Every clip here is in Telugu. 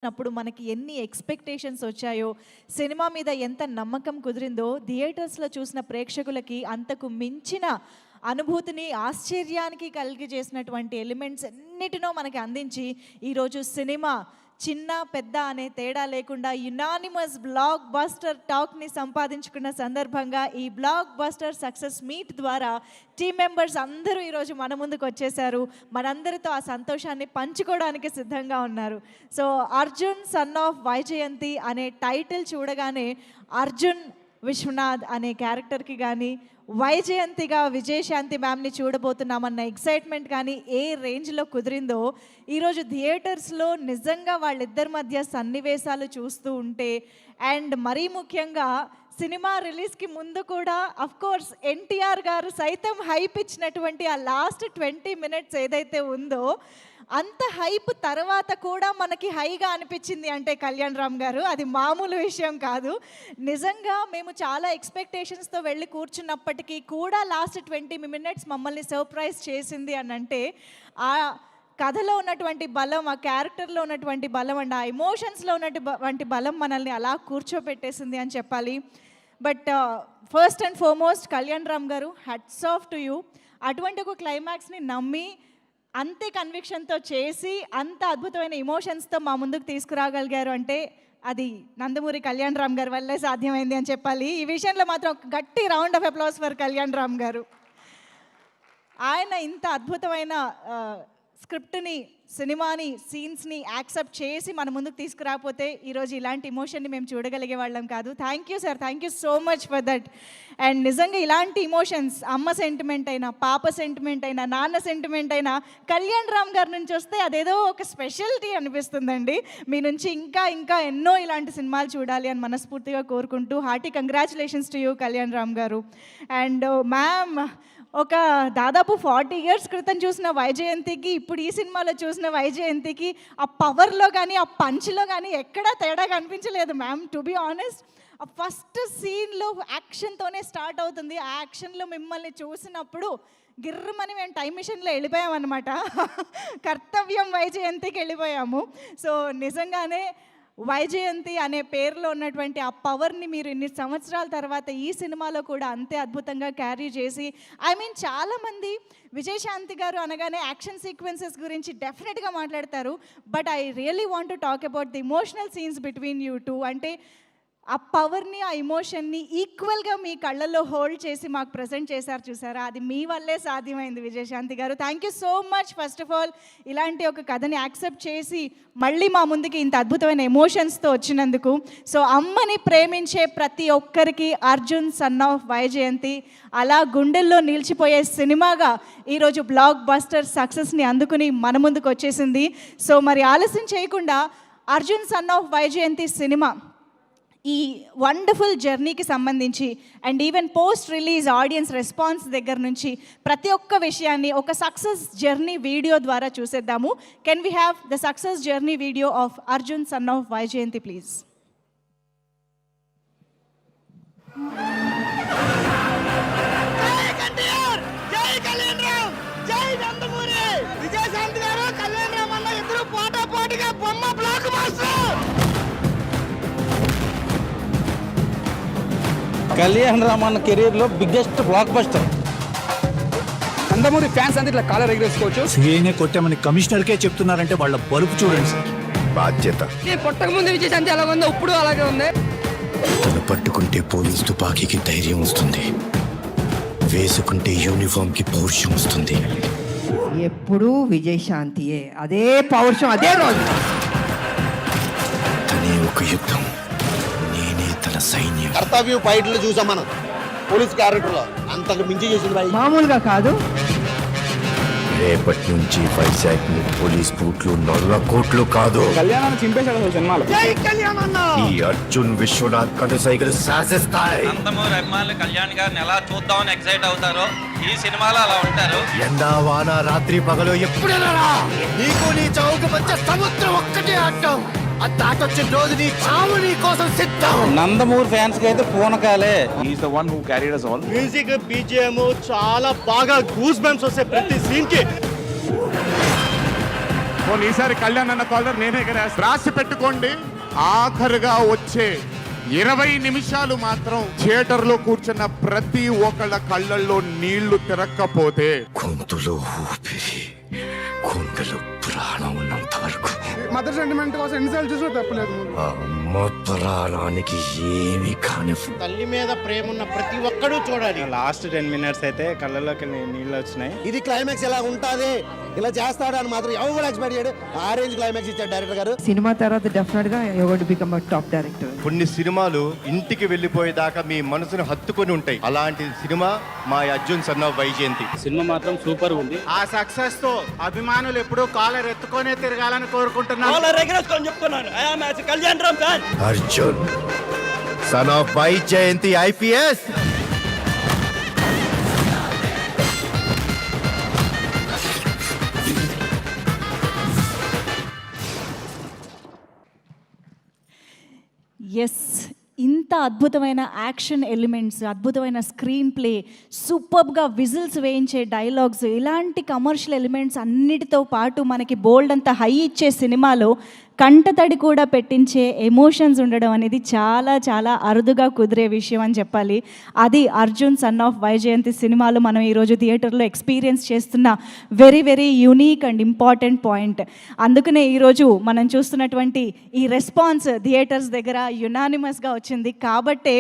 అప్పుడు మనకి ఎన్ని ఎక్స్‌పెక్టేషన్స్ వచ్చాయో, సినిమా మీద ఎంత నమ్మకం కుదిరిందో, థియేటర్స్‌లో చూసిన ప్రేక్షకులకి అంతకు మించిన అనుభూతిని, ఆశ్చర్యానికి కలిగజేసినటువంటి ఎలిమెంట్స్ ఎన్నిటినో మనకి అందించి, ఈరోజు సినిమా చిన్న, పెద్ద అనే తేడా లేకుండా యునానిమస్ బ్లాక్ బస్టర్ టాక్‌ని సంపాదించుకున్న సందర్భంగా ఈ బ్లాక్ బస్టర్ సక్సెస్ మీట్ ద్వారా టీమ్ మెంబర్స్ అందరూ ఈరోజు మన ముందుకు వచ్చేసారు. మనందరితో ఆ సంతోషాన్ని పంచుకోవడానికి సిద్ధంగా ఉన్నారు. So Arjun son of Vyjayanthi అనే టైటిల్ చూడగానే అర్జున్ విశ్వనాథ్ అనే క్యారెక్టర్కి కానీ, వైజయంతిగా విజయశాంతి మ్యామ్ని చూడబోతున్నామన్న ఎక్సైట్మెంట్ కానీ ఏ రేంజ్లో కుదిరిందో, ఈరోజు థియేటర్స్లో నిజంగా వాళ్ళిద్దరి మధ్య సన్నివేశాలు చూస్తూ ఉంటే, అండ్ మరీ ముఖ్యంగా సినిమా రిలీజ్కి ముందు కూడా అఫ్కోర్స్ ఎన్టీఆర్ గారు సైతం హైప్ ఇచ్చినటువంటి ఆ లాస్ట్ 20 minutes ఏదైతే ఉందో, అంత హైప్ తర్వాత కూడా మనకి హైగా అనిపించింది అంటే కళ్యాణ్ రామ్ గారు, అది మామూలు విషయం కాదు. నిజంగా మేము చాలా ఎక్స్పెక్టేషన్స్తో వెళ్ళి కూర్చున్నప్పటికీ కూడా లాస్ట్ 20 minutes మమ్మల్ని సర్ప్రైజ్ చేసింది అని అంటే, ఆ కథలో ఉన్నటువంటి బలం, ఆ క్యారెక్టర్లో ఉన్నటువంటి బలం అండ్ ఆ ఎమోషన్స్లో ఉన్నటువంటి బలం మనల్ని అలా కూర్చోపెట్టేసింది అని చెప్పాలి. But first and foremost Kalyan Ram గారు, హ్యాట్స్ ఆఫ్ టు యూ. అటువంటి ఒక క్లైమాక్స్ని నమ్మి అంతే కన్విక్షన్తో చేసి అంత అద్భుతమైన ఎమోషన్స్తో మా ముందుకు తీసుకురాగలిగారు అంటే అది నందమూరి కళ్యాణ్ రామ్ గారి వల్లే సాధ్యమైంది అని చెప్పాలి. ఈ విషయంలో మాత్రం ఒక గట్టి round of applause for Kalyan Ram గారు. ఆయన ఇంత అద్భుతమైన స్క్రిప్ట్ని, సినిమాని, సీన్స్ని యాక్సెప్ట్ చేసి మన ముందుకు తీసుకురాకపోతే ఈరోజు ఇలాంటి ఎమోషన్ని మేము చూడగలిగే వాళ్ళం కాదు. Thank you sir, thank you so much for that. And నిజంగా ఇలాంటి ఎమోషన్స్, అమ్మ సెంటిమెంట్ అయినా, పాప సెంటిమెంట్ అయినా, నాన్న సెంటిమెంట్ అయినా కళ్యాణ్ రామ్ గారి నుంచి వస్తే అదేదో ఒక స్పెషాలిటీ అనిపిస్తుందండి. మీ నుంచి ఇంకా ఇంకా ఎన్నో ఇలాంటి సినిమాలు చూడాలి అని మనస్ఫూర్తిగా కోరుకుంటూ hearty congratulations to you Kalyan Ram garu. And ma'am, ఒక దాదాపు 40 years క్రితం చూసిన వైజయంతికి ఇప్పుడు ఈ సినిమాలో చూసిన వైజయంతికి ఆ పవర్లో కానీ, ఆ పంచ్లో కానీ ఎక్కడా తేడా కనిపించలేదు మ్యామ్. టు బీ ఆనెస్ట్, ఆ ఫస్ట్ సీన్లో యాక్షన్తోనే స్టార్ట్ అవుతుంది. ఆ యాక్షన్లో మిమ్మల్ని చూసినప్పుడు గిర్రమని మేము టైం మిషన్లో వెళ్ళిపోయామన్నమాట. కర్తవ్యం వైజయంతికి వెళ్ళిపోయాము. సో నిజంగానే వైజయంతి అనే పేరులో ఉన్నటువంటి ఆ పవర్ని మీరు ఇన్ని సంవత్సరాల తర్వాత ఈ సినిమాలో కూడా అంతే అద్భుతంగా క్యారీ చేసి, చాలామంది విజయశాంతి గారు అనగానే యాక్షన్ సీక్వెన్సెస్ గురించి డెఫినెట్గా మాట్లాడతారు. But I really want to talk about the emotional scenes between you two. అంటే ఆ పవర్ని, ఆ ఎమోషన్ని ఈక్వల్గా మీ కళ్ళల్లో హోల్డ్ చేసి మాకు ప్రజెంట్ చేశారు చూసారా, అది మీ వల్లే సాధ్యమైంది విజయశాంతి గారు. Thank you so much first of all, ఇలాంటి ఒక కథని యాక్సెప్ట్ చేసి మళ్ళీ మా ముందుకి ఇంత అద్భుతమైన ఎమోషన్స్తో వచ్చినందుకు. సో అమ్మని ప్రేమించే ప్రతి ఒక్కరికి అర్జున్ సన్ ఆఫ్ వైజయంతి అలా గుండెల్లో నిలిచిపోయే సినిమాగా ఈరోజు బ్లాక్ బస్టర్ సక్సెస్ని అందుకుని మన ముందుకు వచ్చేసింది. సో మరి ఆలస్యం చేయకుండా Arjun son of Vyjayanthi cinema ఈ వండర్ఫుల్ జర్నీకి సంబంధించి and even post release audience response దగ్గర నుంచి ప్రతి ఒక్క విషయాన్ని ఒక సక్సెస్ జర్నీ వీడియో ద్వారా చూసేద్దాము. Can we have the success journey video of Arjun son of Vyjayanthi please? Vijayashanti గారు, కళ్యాణ్ రామ్ అన్న ఇద్దరు పోటాపోటీగా బొమ్మ బ్లాక్ మాస్టర్. కళ్యాణ్ రామ్ అన్న కెరీర్లో biggest block buster. Nandamuri fans అంతా ఇట్లా కాలర్ ఎగరేసుకోవచ్చు. సీఏనే కొట్టామని కమిషనర్కే చెప్తున్నారంటే వాళ్ళ బలుపు చూడండి సార్. బాధ్యత పొట్టక ముందు విజయశాంతి ఎలా ఉందో ఇప్పుడు అలాగే ఉంది. తను పట్టుకుంటే పోలీస్ తుపాకీకి ధైర్యం వస్తుంది, వేసుకుంటే యూనిఫామ్ కి పౌరుషం వస్తుంది. ఎప్పుడు విజయశాంతియే, అదే పౌరుషం, అదే రోజు. తనే ఒక యుద్ధం, నేనే తన సైన్యం. కర్తవ్యం ఫైట్లు చూసాం మనం పోలీస్ క్యారెక్టర్లో, అంతకు మించి చేసింది భాయ్. మామూలుగా కాదు. రేపటి నుంచి వైజాగ్ పోలీస్ బూట్లు 100 కోట్లు కాదు. కళ్యాణాన్ని చింపేశాడు అసలు సినిమాలో. ఈ అర్జున్ విశ్వనాథ్ కనుసైగలు శాసిస్తాయి. నందమూరి అభిమానులు కళ్యాణ్ గారిని ఎలా చూద్దామని ఎక్సైట్ అవుతారో ఈ సినిమాలో అలా ఉంటారు. ఎండా వాన రాత్రి పగలు ఎప్పుడైనా నీకు నీ చౌక మధ్య సముద్రం ఒక్కటే అడ్డం. దాటొచ్చిన రోజు నీ చావు నీ కోసం సిద్ధం. నందమూరి ఫ్యాన్స్ కి అయితే పూనకాలే. He's the one who carried us all. Music, BGM చాలా బాగా గూస్ బంప్స్ వస్తాయి ప్రతి సీన్ కి. పోనీ ఈసారి కళ్యాణ్ అన్న కాలర్ నేనే ఎగరేస్తా. రాసి పెట్టుకోండి, ఆఖరుగా వచ్చే 20 నిమిషాలు మాత్రం థియేటర్లో కూర్చున్న ప్రతి ఒక్కళ్ళ కళ్ళల్లో నీళ్లు తిరక్కపోతే గొంతులో ఊపిరి, గుండెలో ప్రాణం ఉన్నంత వరకు మదర్ సెంటిమెంట్ కోసం ఎన్నిసార్లు చూసినా తప్పలేదు. ఆ అమ్మ ప్రాణానికి ఏమి కాని తల్లి మీద ప్రేమ ఉన్న ప్రతి ఒక్కడూ చూడాలి. లాస్ట్ 10 minutes అయితే కళ్ళలోకి నీళ్ళు వచ్చినాయి. ఇది క్లైమాక్స్ ఎలా ఉంటుంది, ఇలా చేస్తాడు అని మాత్రం ఎవరు కూడా ఎక్స్పెక్ట్ చేయడు. ఆ రేంజ్ క్లైమాక్స్ ఇచ్చాడు డైరెక్టర్ గారు. సినిమా తర్వాత డెఫినెట్ గా you got to become a top director. కొన్ని సినిమాలు ఇంటికి వెళ్ళిపోయేదాకా మీ మనసును హత్తుకొని ఉంటాయి. అలాంటి సినిమా మా Arjun son of Vyjayanthi. Cinema మాత్రం సూపర్ ఉంది. ఆ సక్సెస్ తో అభిమానులు ఎప్పుడూ కాలర్ ఎత్తుకొనే తిరగాలని కోరుకుంటున్నారు. Arjun son of Vyjayanthi IPS. Yes, ఇంత అద్భుతమైన యాక్షన్ ఎలిమెంట్స్, అద్భుతమైన స్క్రీన్ ప్లే, సూపర్గా విజిల్స్ వేయించే డైలాగ్స్, ఇలాంటి కమర్షియల్ ఎలిమెంట్స్ అన్నిటితో పాటు మనకి బోల్డ్ అంత హై ఇచ్చే సినిమాలో కంటతడి కూడా పెట్టించే ఎమోషన్స్ ఉండడం అనేది చాలా చాలా అరుదుగా కుదిరే విషయం అని చెప్పాలి. అది అర్జున్ సన్ ఆఫ్ వైజయంతి సినిమాలో మనం ఈరోజు థియేటర్లో ఎక్స్పీరియన్స్ చేస్తున్న very very unique and important point. అందుకనే ఈరోజు మనం చూస్తున్నటువంటి ఈ రెస్పాన్స్ థియేటర్స్ దగ్గర యునానిమస్గా వచ్చింది. కాబట్టే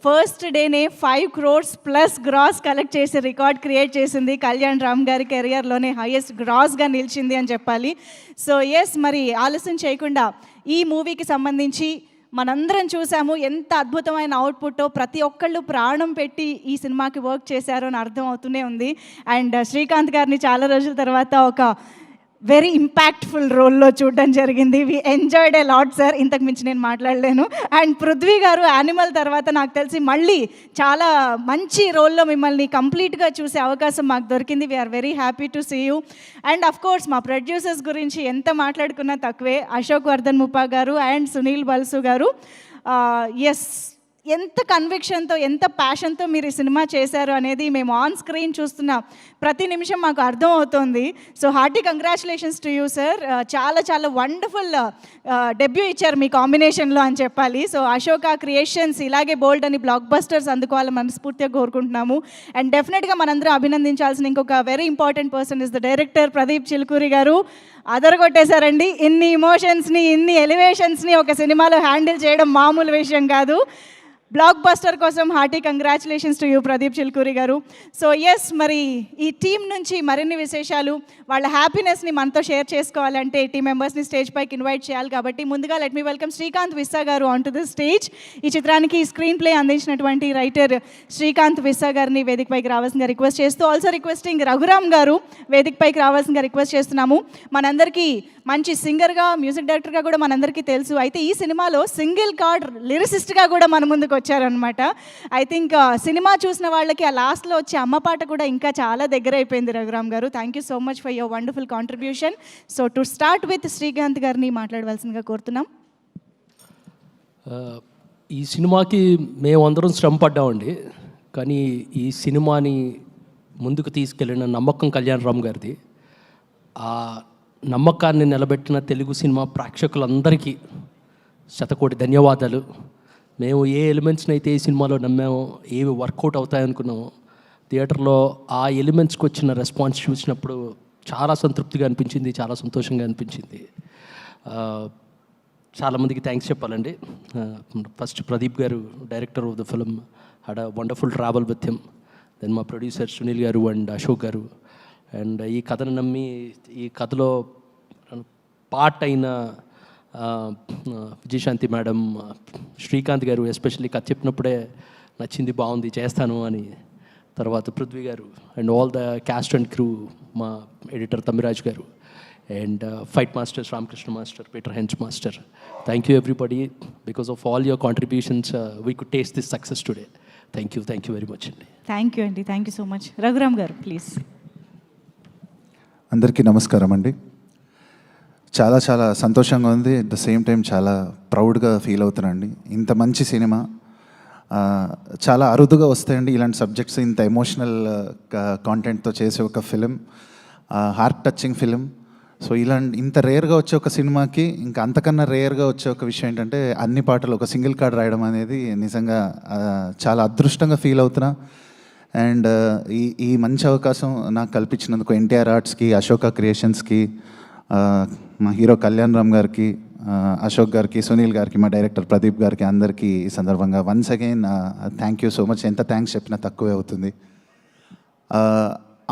ఫస్ట్ డేనే 5 crores ప్లస్ గ్రాస్ కలెక్ట్ చేసి రికార్డ్ క్రియేట్ చేసింది. కళ్యాణ్ రామ్ గారి కెరియర్లోనే హైయెస్ట్ గ్రాస్గా నిలిచింది అని చెప్పాలి. సో ఎస్, మరి ఆలస్యం చేయకుండా ఈ మూవీకి సంబంధించి మనందరం చూసాము ఎంత అద్భుతమైన అవుట్పుట్టో, ప్రతి ఒక్కళ్ళు ప్రాణం పెట్టి ఈ సినిమాకి వర్క్ చేశారో అని అర్థం అవుతూనే ఉంది. అండ్ శ్రీకాంత్ గారిని చాలా రోజుల తర్వాత ఒక వెరీ ఇంపాక్ట్ఫుల్ రోల్లో చూడడం జరిగింది. We enjoyed a lot sir, ఇంతకు మించి నేను మాట్లాడలేను. అండ్ పృథ్వీ గారు యానిమల్ తర్వాత నాకు తెలిసి మళ్ళీ చాలా మంచి రోల్లో మిమ్మల్ని కంప్లీట్గా చూసే అవకాశం మాకు దొరికింది. We're very happy to see you. And of course మా ప్రొడ్యూసర్స్ గురించి ఎంత మాట్లాడుకున్నా తక్కువే. అశోక్ వర్ధన్ ముప్పా గారు అండ్ సునీల్ బల్సు గారు, ఎస్, ఎంత కన్విక్షన్తో ఎంత ప్యాషన్తో మీరు ఈ సినిమా చేశారు అనేది మేము ఆన్ స్క్రీన్ చూస్తున్న ప్రతి నిమిషం మాకు అర్థం అవుతుంది. So hearty congratulations to you sir. చాలా చాలా వండర్ఫుల్ డెబ్యూ ఇచ్చారు మీ కాంబినేషన్లో అని చెప్పాలి. సో అశోక క్రియేషన్స్ ఇలాగే బోల్డ్ అని బ్లాక్ బస్టర్స్ అందుకోవాలని మనస్ఫూర్తిగా కోరుకుంటున్నాము. అండ్ డెఫినెట్గా మనందరం అభినందించాల్సిన ఇంకొక very important person is the director Pradeep Chilukuri గారు. అదరగొట్టేశారండి. ఇన్ని ఇమోషన్స్ని, ఇన్ని ఎలివేషన్స్ని ఒక సినిమాలో హ్యాండిల్ చేయడం మామూలు విషయం కాదు. బ్లాక్ బస్టర్ కోసం hearty congratulations to you Pradeep Chilukuri garu. So yes, మరి ఈ టీం నుంచి మరిన్ని విశేషాలు, వాళ్ళ హ్యాపీనెస్ని మనతో షేర్ చేసుకోవాలంటే టీం మెంబర్స్ని స్టేజ్ పైకి ఇన్వైట్ చేయాలి. కాబట్టి ముందుగా లెట్ మీ వెల్కమ్ శ్రీకాంత్ విస్సా గారు ఆన్ టు ది స్టేజ్. ఈ చిత్రానికి స్క్రీన్ ప్లే అందించినటువంటి రైటర్ శ్రీకాంత్ విస్సా గారిని వేదిక పైకి రావాల్సిందిగా రిక్వెస్ట్ చేస్తూ, ఆల్సో రిక్వెస్టింగ్ రఘురామ్ గారు వేదిక పైకి రావాల్సిందిగా రిక్వెస్ట్ చేస్తున్నాము. మనందరికీ మంచి సింగర్గా, మ్యూజిక్ డైరెక్టర్గా కూడా మనందరికీ తెలుసు. అయితే ఈ సినిమాలో సింగిల్ కార్డ్ లిరిసిస్ట్గా కూడా మన ముందుకు వచ్చారనమాట. ఐ థింక్ సినిమా చూసిన వాళ్ళకి ఆ లాస్ట్లో వచ్చే అమ్మ పాట కూడా ఇంకా చాలా దగ్గర అయిపోయింది. రఘురామ్ గారు, thank you so much for your wonderful contribution. So to start with Srikanth గారిని మాట్లాడవలసిందిగా కోరుతున్నాం. ఈ సినిమాకి మేమందరం శ్రమ పడ్డామండి, కానీ ఈ సినిమాని ముందుకు తీసుకెళ్ళిన నమ్మకం కళ్యాణ్ రామ్ గారిది. ఆ నమ్మకాన్ని నిలబెట్టిన తెలుగు సినిమా ప్రేక్షకులందరికీ శతకోటి ధన్యవాదాలు. మేము ఏ ఎలిమెంట్స్ని అయితే ఈ సినిమాలో నమ్మామో, ఏవి వర్కౌట్ అవుతాయనుకున్నామో, థియేటర్లో ఆ ఎలిమెంట్స్కి వచ్చిన రెస్పాన్స్ చూసినప్పుడు చాలా సంతృప్తిగా అనిపించింది, చాలా సంతోషంగా అనిపించింది. చాలామందికి థ్యాంక్స్ చెప్పాలండి. First Pradeep garu, director of the film, had a wonderful travel with him. Then మా producer Sunil garu and Ashok garu. And ఈ కథను నమ్మి ఈ కథలో పార్ట్ అయిన విజయశాంతి మేడం, శ్రీకాంత్ గారు ఎస్పెషల్లీ కథ చెప్పినప్పుడే నచ్చింది, బాగుంది, చేస్తాను అని. తర్వాత పృథ్వీ గారు and all the cast and crew, మా ఎడిటర్ తమ్మిరాజ్ గారు and fight masters Ramakrishna master, Peter hence master. Thank you everybody. Because of all your contributions we could taste this success today. Thank you very much అండి. థ్యాంక్ యూ అండి, thank you so much. Raghuram గారు ప్లీజ్. అందరికీ నమస్కారం అండి. చాలా చాలా సంతోషంగా ఉంది, అట్ ద సేమ్ టైం చాలా ప్రౌడ్గా ఫీల్ అవుతున్నానండి. ఇంత మంచి సినిమా చాలా అరుదుగా వస్తాయండి ఇలాంటి సబ్జెక్ట్స్, ఇంత ఎమోషనల్ కాంటెంట్తో చేసే ఒక film, heart touching film. So ఇంత రేర్గా వచ్చే ఒక సినిమాకి ఇంకా అంతకన్నా రేర్గా వచ్చే ఒక విషయం ఏంటంటే అన్ని పాటలు ఒక సింగిల్ కార్డ్ రాయడం అనేది నిజంగా చాలా అదృష్టంగా ఫీల్ అవుతున్నా. అండ్ ఈ మంచి అవకాశం నాకు కల్పించినందుకు ఎన్టీఆర్ ఆర్ట్స్కి, అశోక క్రియేషన్స్కి, మా హీరో కళ్యాణ్ రామ్ గారికి, అశోక్ గారికి, సునీల్ గారికి, మా డైరెక్టర్ ప్రదీప్ గారికి, అందరికీ ఈ సందర్భంగా once again thank you so much. ఎంత థ్యాంక్స్ చెప్పినా తక్కువే అవుతుంది.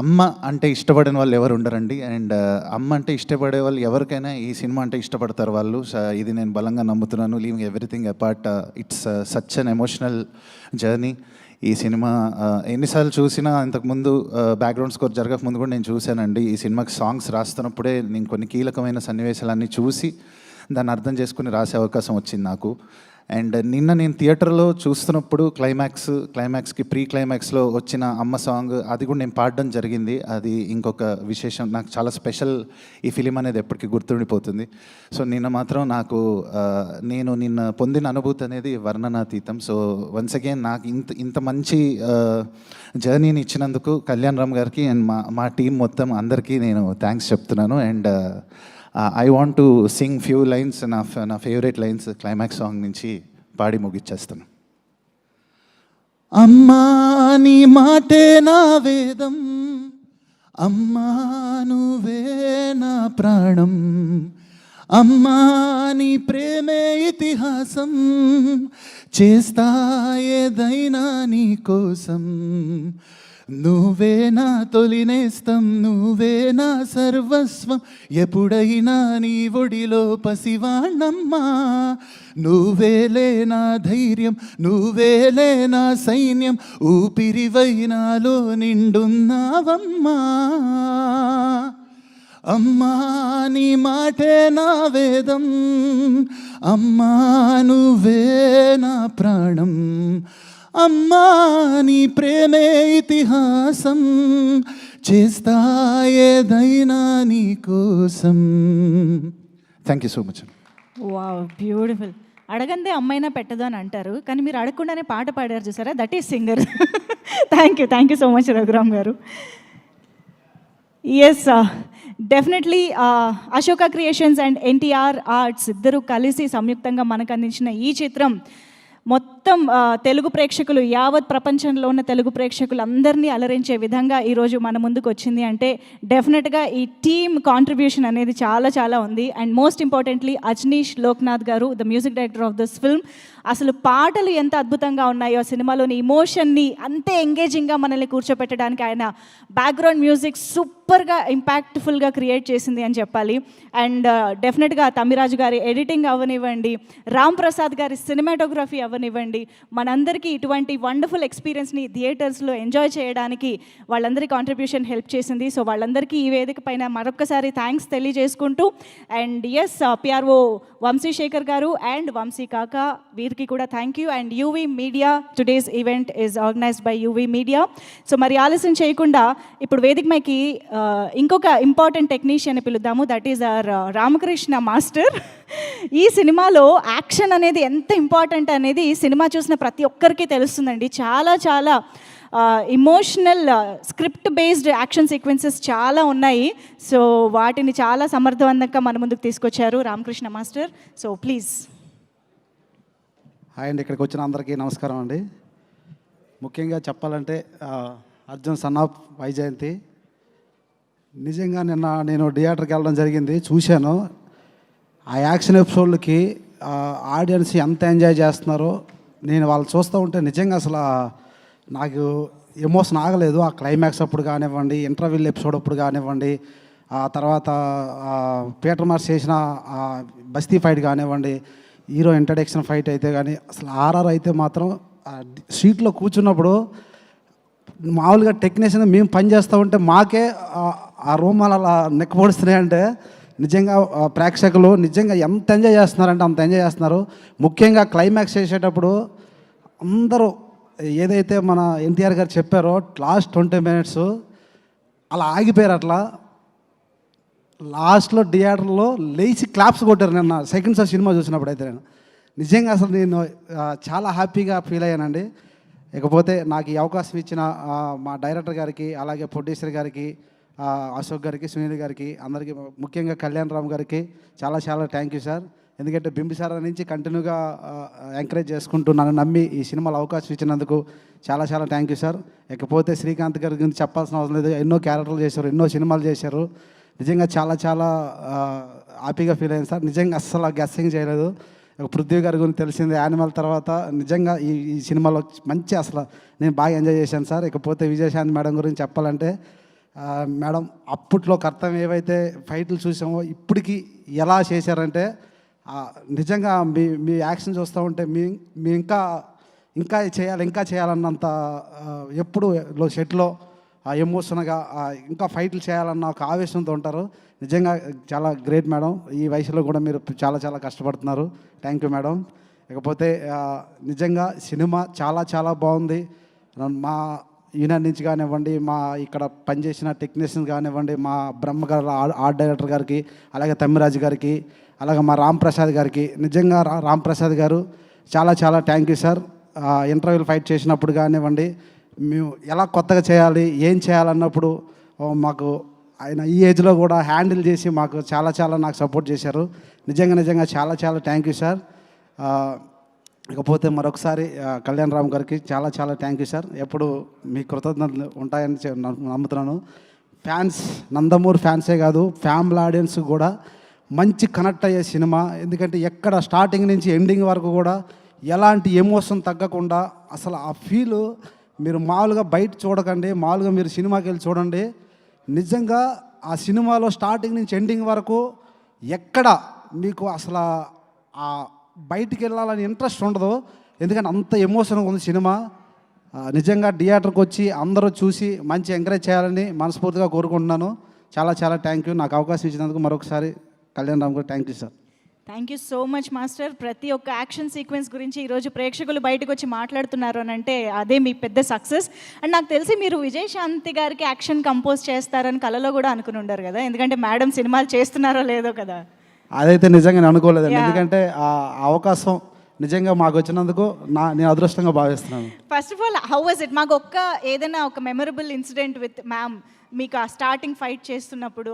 అమ్మ అంటే ఇష్టపడిన వాళ్ళు ఎవరు ఉండరండి. అండ్ అమ్మ అంటే ఇష్టపడే వాళ్ళు ఎవరికైనా ఈ సినిమా అంటే ఇష్టపడతారు వాళ్ళు. ఇది నేను బలంగా నమ్ముతున్నాను. Leaving everything apart, it's such an emotional journey. ఈ సినిమా ఎన్నిసార్లు చూసినా, ఇంతకుముందు బ్యాక్గ్రౌండ్ స్కోర్ జరగకముందు కూడా నేను చూశానండి. ఈ సినిమాకి సాంగ్స్ రాస్తున్నప్పుడే నేను కొన్ని కీలకమైన సన్నివేశాలన్నీ చూసి దాన్ని అర్థం చేసుకుని రాసే అవకాశం వచ్చింది నాకు. అండ్ నిన్న నేను థియేటర్లో చూస్తున్నప్పుడు క్లైమాక్స్కి ప్రీ క్లైమాక్స్లో వచ్చిన అమ్మ సాంగ్ అది కూడా నేను పాడడం జరిగింది. అది ఇంకొక విశేషం, నాకు చాలా స్పెషల్. ఈ ఫిలిం అనేది ఎప్పటికీ గుర్తుండిపోతుంది. సో నిన్న మాత్రం నాకు నేను నిన్న పొందిన అనుభూతి అనేది వర్ణనాతీతం. సో వన్స్ అగైన్ నాకు ఇంత మంచి జర్నీని ఇచ్చినందుకు కళ్యాణ్ రామ్ గారికి అండ్ మా టీం మొత్తం అందరికీ నేను థ్యాంక్స్ చెప్తున్నాను. And I want to sing few lines, నా ఫేవరెట్ లైన్స్ క్లైమాక్స్ సాంగ్ నుంచి పాడి ముగిచ్చేస్తాను. అమ్మా నీ మాటే నా వేదం, అమ్మా నువ్వే నా ప్రాణం, అమ్మా నీ ప్రేమే ఇతిహాసం, చేస్తా ఏదైనా నీ కోసం, నువ్వే నా తొలినేస్తం, నువ్వే నా సర్వస్వం, ఎప్పుడైనా నీ ఒడిలో పసివాణమ్మా, నువ్వేలే నా ధైర్యం, నువ్వేలే నా సైన్యం, ఊపిరివై నాలో నిండున్నావమ్మా. అమ్మా నీ మాటే నా వేదం, అమ్మా నువ్వే నా ప్రాణం, అమ్మా నీ ప్రేమే ఇతిహాసం, చేస్తా ఏదైనా నీ కోసం. Thank you so much. Wow, beautiful. అడగందే అమ్మైనా పెట్టదు అని అంటారు, కానీ మీరు అడగకుండానే పాట పాడారు చూసారా, that is singer. Thank you so much Raghuram garu. Yes, definitely Ashoka creations and NTR arts ఇద్దరు కలిసి సంయుక్తంగా మనకు అందించిన ఈ చిత్రం మొత్తం తెలుగు ప్రేక్షకులు, యావత్ ప్రపంచంలో ఉన్న తెలుగు ప్రేక్షకులు అందరినీ అలరించే విధంగా ఈరోజు మన ముందుకు వచ్చింది అంటే డెఫినెట్గా ఈ టీమ్ కాంట్రిబ్యూషన్ అనేది చాలా చాలా ఉంది. And most importantly Ajaneesh Loknath గారు, the music director of this film. అసలు పాటలు ఎంత అద్భుతంగా ఉన్నాయో, సినిమాలోని ఇమోషన్ని అంతే ఎంగేజింగ్గా మనల్ని కూర్చోపెట్టడానికి ఆయన బ్యాక్గ్రౌండ్ మ్యూజిక్ సూపర్గా ఇంపాక్ట్ఫుల్గా క్రియేట్ చేసింది అని చెప్పాలి. అండ్ డెఫినెట్గా తమిరాజు గారి ఎడిటింగ్ అవ్వనివ్వండి, రామ్ ప్రసాద్ గారి సినిమాటోగ్రఫీ అవ్వనివ్వండి, మనందరికీ ఇటువంటి వండర్ఫుల్ ఎక్స్పీరియన్స్ని థియేటర్స్లో ఎంజాయ్ చేయడానికి వాళ్ళందరి కాంట్రిబ్యూషన్ హెల్ప్ చేసింది. సో వాళ్ళందరికీ ఈ వేదిక పైన మరొక్కసారి థ్యాంక్స్ తెలియజేసుకుంటూ, అండ్ ఎస్ పిఆర్ఓ వంశీశేఖర్ గారు అండ్ వంశీ కాకా, వీరికి కూడా thank you. And UV media, today's event is organized by UV media. So మరి ఆలస్యం చేయకుండా ఇప్పుడు వేదిక మైకి ఇంకొక ఇంపార్టెంట్ టెక్నీషియన్ పిలుద్దాము, that is our Ramakrishna master. ఈ సినిమాలో యాక్షన్ అనేది ఎంత ఇంపార్టెంట్ అనేది సినిమా చూసిన ప్రతి ఒక్కరికి తెలుస్తుందండి. చాలా చాలా emotional script based action sequences చాలా ఉన్నాయి. సో వాటిని చాలా సమర్థవంతంగా మన ముందుకు తీసుకొచ్చారు Ramakrishna master. So please. Hi అండి, ఇక్కడికి వచ్చిన అందరికీ నమస్కారం అండి. ముఖ్యంగా చెప్పాలంటే అర్జున్ సన్ ఆఫ్ వైజయంతి, నిజంగా నిన్న నేను థియేటర్కి వెళ్ళడం జరిగింది, చూశాను. ఆ యాక్షన్ ఎపిసోడ్లకి ఆడియన్స్ ఎంత ఎంజాయ్ చేస్తున్నారో నేను వాళ్ళు చూస్తూ ఉంటే నిజంగా అసలు నాకు ఎమోషన్ ఆగలేదు. ఆ క్లైమాక్స్ అప్పుడు కానివ్వండి, ఇంటర్వెల్ ఎపిసోడ్ అప్పుడు కానివ్వండి, ఆ తర్వాత పీటర్ మార్స్ చేసిన బస్తీ ఫైట్ కానివ్వండి, హీరో ఇంట్రడక్షన్ ఫైట్ అయితే కానీ, అసలు ఆర్ఆర్ అయితే మాత్రం సీట్లో కూర్చున్నప్పుడు మామూలుగా టెక్నీషియన్ మేము పని చేస్తూ ఉంటే మాకే ఆ రూమ్ అలా నెక్కపొడుస్తున్నాయంటే నిజంగా ప్రేక్షకులు నిజంగా ఎంత ఎంజాయ్ చేస్తున్నారంటే అంత ఎంజాయ్ చేస్తున్నారు. ముఖ్యంగా క్లైమాక్స్ చేసేటప్పుడు అందరూ ఏదైతే మన ఎన్టీఆర్ గారు చెప్పారో లాస్ట్ 20 minutes అలా ఆగిపోయారు. అట్లా లాస్ట్లో థియేటర్లో లేచి క్లాప్స్ కొట్టారు నిన్న సెకండ్ షో సినిమా చూసినప్పుడు. అయితే నేను నిజంగా అసలు నేను చాలా హ్యాపీగా ఫీల్ అయ్యానండి. ఇకపోతే నాకు ఈ అవకాశం ఇచ్చిన మా డైరెక్టర్ గారికి, అలాగే ప్రొడ్యూసర్ గారికి, అశోక్ గారికి, సునీల్ గారికి, అందరికీ, ముఖ్యంగా కళ్యాణ్ రామ్ గారికి చాలా చాలా థ్యాంక్ యూ సార్. ఎందుకంటే బింబిసార నుంచి కంటిన్యూగా ఎంకరేజ్ చేసుకుంటూ నన్ను నమ్మి ఈ సినిమాలో అవకాశం ఇచ్చినందుకు చాలా చాలా థ్యాంక్ యూ సార్. ఇకపోతే శ్రీకాంత్ గారి గురించి చెప్పాల్సిన అవసరం లేదు. ఎన్నో క్యారెక్టర్లు చేశారు, ఎన్నో సినిమాలు చేశారు. నిజంగా చాలా చాలా హ్యాపీగా ఫీల్ అయింది సార్. నిజంగా అస్సలు గెస్సింగ్ చేయలేదు. పృథ్వీ గారి గురించి తెలిసింది యానిమల్ తర్వాత. నిజంగా ఈ సినిమాలో మంచి అసలు నేను బాగా ఎంజాయ్ చేశాను సార్. ఇకపోతే విజయశాంతి మేడం గురించి చెప్పాలంటే, మేడం అప్పట్లో కర్తవ్యం ఏవైతే ఫైట్లు చూసామో ఇప్పటికీ ఎలా చేశారంటే, నిజంగా మీ యాక్షన్ చూస్తూ ఉంటే మీ ఇంకా చేయాలన్నంత ఎప్పుడు సెట్లో ఎమోషన్గా ఇంకా ఫైట్లు చేయాలన్న ఒక ఆవేశంతో ఉంటారు. నిజంగా చాలా గ్రేట్ మేడం. ఈ వయసులో కూడా మీరు చాలా చాలా కష్టపడుతున్నారు. Thank you madam. ఇకపోతే నిజంగా సినిమా చాలా చాలా బాగుంది. మా యూనియన్ నుంచి కానివ్వండి, మా ఇక్కడ పనిచేసిన టెక్నీషియన్స్ కానివ్వండి, మా బ్రహ్మ గారు ఆర్ట్ డైరెక్టర్ గారికి, అలాగే తమ్మిరాజు గారికి, అలాగే మా రామ్ ప్రసాద్ గారికి, నిజంగా రామ్ ప్రసాద్ గారు చాలా చాలా థ్యాంక్ యూ సార్. ఇంటర్వ్యూలు ఫైట్ చేసినప్పుడు కానివ్వండి, మేము ఎలా కొత్తగా చేయాలి, ఏం చేయాలన్నప్పుడు మాకు ఆయన ఈ ఏజ్లో కూడా హ్యాండిల్ చేసి మాకు చాలా చాలా నాకు సపోర్ట్ చేశారు. నిజంగా చాలా చాలా థ్యాంక్ యూ సార్. ఇకపోతే మరొకసారి కళ్యాణ్ రామ్ గారికి చాలా చాలా థ్యాంక్ యూ సార్. ఎప్పుడు మీ కృతజ్ఞతలు ఉంటాయని నమ్ముతున్నాను. ఫ్యాన్స్, నందమూరి ఫ్యాన్సే కాదు, ఫ్యామిలీ ఆడియన్స్ కూడా మంచి కనెక్ట్ అయ్యే సినిమా. ఎందుకంటే ఎక్కడ స్టార్టింగ్ నుంచి ఎండింగ్ వరకు కూడా ఎలాంటి ఎమోషన్ తగ్గకుండా అసలు ఆ ఫీలు మీరు మామూలుగా బయట చూడకండి, మామూలుగా మీరు సినిమాకి వెళ్ళి చూడండి. నిజంగా ఆ సినిమాలో స్టార్టింగ్ నుంచి ఎండింగ్ వరకు ఎక్కడ మీకు అసలు ఆ బయటికి వెళ్ళాలని ఇంట్రెస్ట్ ఉండదు. ఎందుకంటే అంత ఎమోషన్గా ఉంది సినిమా. నిజంగా థియేటర్కి వచ్చి అందరూ చూసి మంచి ఎంకరేజ్ చేయాలని మనస్ఫూర్తిగా కోరుకుంటున్నాను. చాలా చాలా థ్యాంక్ యూ. నాకు అవకాశం ఇచ్చినందుకు మరొకసారి కళ్యాణ్ రామ్ గారు thank you sir. Thank you so much master. ప్రతి ఒక్క యాక్షన్ సీక్వెన్స్ గురించి ఈరోజు ప్రేక్షకులు బయటకు వచ్చి మాట్లాడుతున్నారు అని అంటే అదే మీ పెద్ద సక్సెస్. అండ్ నాకు తెలిసి మీరు విజయశాంతి గారికి యాక్షన్ కంపోజ్ చేస్తారని కలలో కూడా అనుకుని ఉండరు కదా, ఎందుకంటే మేడం సినిమాలు చేస్తున్నారో లేదో కదా. అదైతే నిజంగా నేను అనుకోలేదండి. ఎందుకంటే ఆ అవకాశం నిజంగా మాకు వచ్చినందుకు నేను అదృష్టంగా భావిస్తున్నాను. First of all how was it? మాకు ఏదైనా ఒక మెమరబుల్ ఇన్సిడెంట్ విత్ మ్యామ్, మీకు ఆ స్టార్టింగ్ ఫైట్ చేస్తున్నప్పుడు,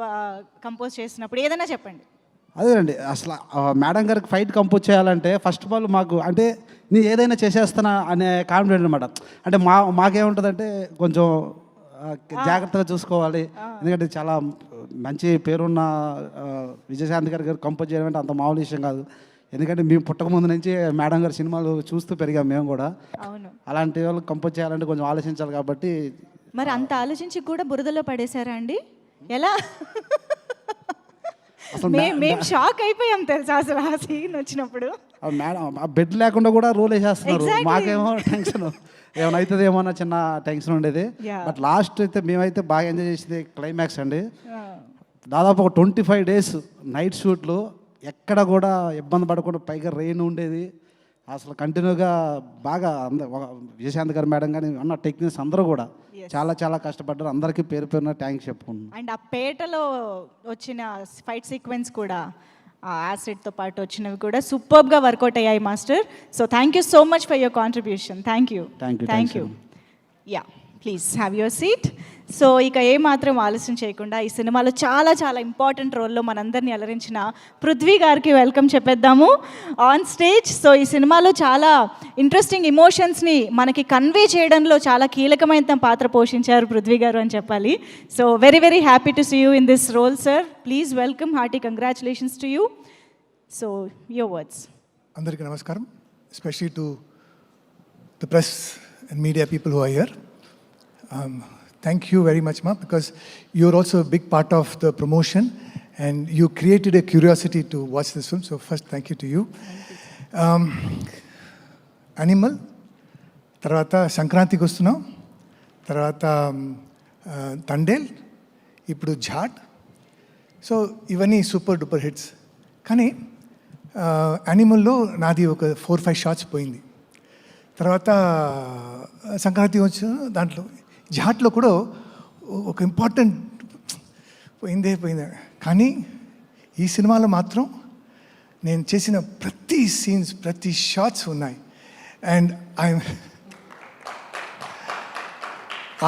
కంపోజ్ చేస్తున్నప్పుడు ఏదైనా చెప్పండి. అదేనండి, అసలు మేడం గారికి ఫైట్ కంపోజ్ చేయాలంటే ఫస్ట్ ఆఫ్ ఆల్ మాకు అంటే నేను ఏదైనా చేసేస్తానా అనే కాన్ఫిడెంట్ అనమాట. అంటే మాకేముంటుందంటే కొంచెం జాగ్రత్తగా చూసుకోవాలి. ఎందుకంటే చాలా మంచి పేరున్న విజయశాంతి గారు కంపోజ్ చేయడం అంటే అంత మామూలు విషయం కాదు. ఎందుకంటే మేము పుట్టక ముందు నుంచి మేడం గారి సినిమాలు చూస్తూ పెరిగాం మేము కూడా. అవును, అలాంటి అలాంటి వాళ్ళు కంపోజ్ చేయాలంటే కొంచెం ఆలోచించాలి. కాబట్టి మరి అంత ఆలోచించి కూడా బురదలో పడేశారా అండి? ఎలా? మేము షాక్ అయిపోయాం తెలుసా అసలు ఆ సీన్ వచ్చినప్పుడు. మేడం ఆ బెడ్ లేకుండా కూడా రోల్ వేసేస్తున్నారు. మాకేమో టెన్షన్ ఏమైనా అవుతుంది ఏమన్నా చిన్న టెన్షన్ ఉండేది. బట్ లాస్ట్ అయితే మేమైతే బాగా ఎంజాయ్ చేసేది క్లైమాక్స్ అండి. దాదాపు ఒక 25 days నైట్ షూట్లు, ఎక్కడ కూడా ఇబ్బంది పడకుండా, పైగా రెయిన్ ఉండేది. అసలు కంటిన్యూగా బాగా విజయశాంతి గారు మేడం కానీ అన్న టెక్నీషియన్స్ అందరూ కూడా చాలా చాలా కష్టపడ్డారు. అందరికీ పేరు పేరున థ్యాంక్స్ చెప్పుకున్నాను. అండ్ ఆ పేటలో వచ్చిన ఫైట్ సీక్వెన్స్ కూడా, ఆ యాసిడ్తో పాటు వచ్చినవి కూడా సూపర్గా వర్కౌట్ అయ్యాయి master. So thank you so much for your contribution. Thank you. Yeah, please have your seat. So ఇక ఏమాత్రం ఆలస్యం చేయకుండా ఈ సినిమాలో చాలా చాలా ఇంపార్టెంట్ రోల్లో మనందరినీ అలరించిన పృథ్వీ గారికి వెల్కమ్ చెప్పేద్దాము ఆన్ స్టేజ్. సో ఈ సినిమాలో చాలా ఇంట్రెస్టింగ్ ఇమోషన్స్ని మనకి కన్వే చేయడంలో చాలా కీలకమైన పాత్ర పోషించారు పృథ్వీ గారు అని చెప్పాలి. So very very happy to see you in this role sir. Please welcome, hearty congratulations to you. So your words. అందరికీ నమస్కారం, especially to the press and media people who are here. Thank you very much, Ma, because you're also a big part of the promotion and you created a curiosity to watch this film. So first, thank you to you. Animal, tarvata Sankranti Gostunam, tarvata Tandel, ippudu Jhat. So ivanni super duper hits. Kani Animal lo nadi oka 4-5 shots poyindi. Tarvata Sankranti vachu dantlo జాట్లో కూడా ఒక ఇంపార్టెంట్ పోయిందే. కానీ ఈ సినిమాలో మాత్రం నేను చేసిన ప్రతి సీన్స్, ప్రతి షాట్స్ ఉన్నాయి. అండ్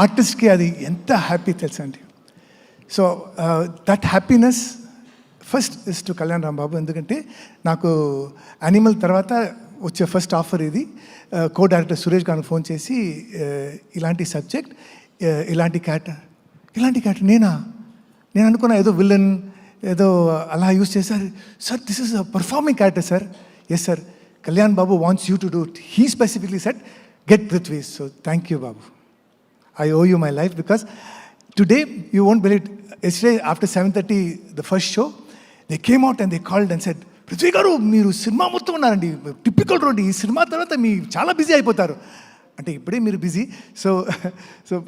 ఆర్టిస్ట్కి అది ఎంత హ్యాపీ తెలుసా అండి. So that happiness first is to Kalyan Ram Babu. ఎందుకంటే నాకు యానిమల్ తర్వాత వచ్చే ఫస్ట్ ఆఫర్ ఇది. కో డైరెక్టర్ సురేష్ గారికి ఫోన్ చేసి ఇలాంటి సబ్జెక్ట్, ఇలాంటి క్యారెక్టర్ నేను అనుకున్నా ఏదో విలన్ ఏదో అలా యూజ్ చేశారు. Sir this is a performing character sir. Yes sir, Kalyan Babu wants you to do it. He specifically said get Prithvi. So thank you Babu. I owe you my life because today, you won't believe it, yesterday after 7:30, the first show, they came out and they called and said, Prithvi గారు మీరు సినిమా మొత్తం ఉన్నారండి, టిపికల్ రోడ్, ఈ సినిమా తర్వాత మీ చాలా బిజీ అయిపోతారు అంటే ఇప్పుడే మీరు busy. So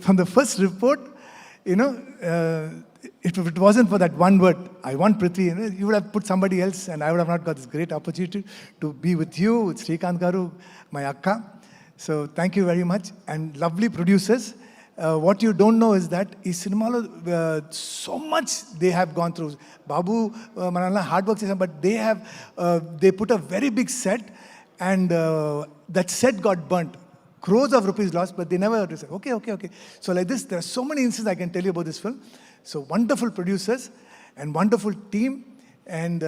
from the first report you know if it wasn't for that one word, I want Prithvi, you would have put somebody else and I would have not got this great opportunity to be with you, with Srikanth Garu, my akka. So thank you very much. And lovely producers. What you don't know is that ఈ సినిమాలో so much they have gone through. Babu manala hard work chesam, but they put a very big set and that set got burnt. Crores of rupees lost, but they never said, okay. So like this, there are so many instances I can tell you about this film. So wonderful producers and wonderful team and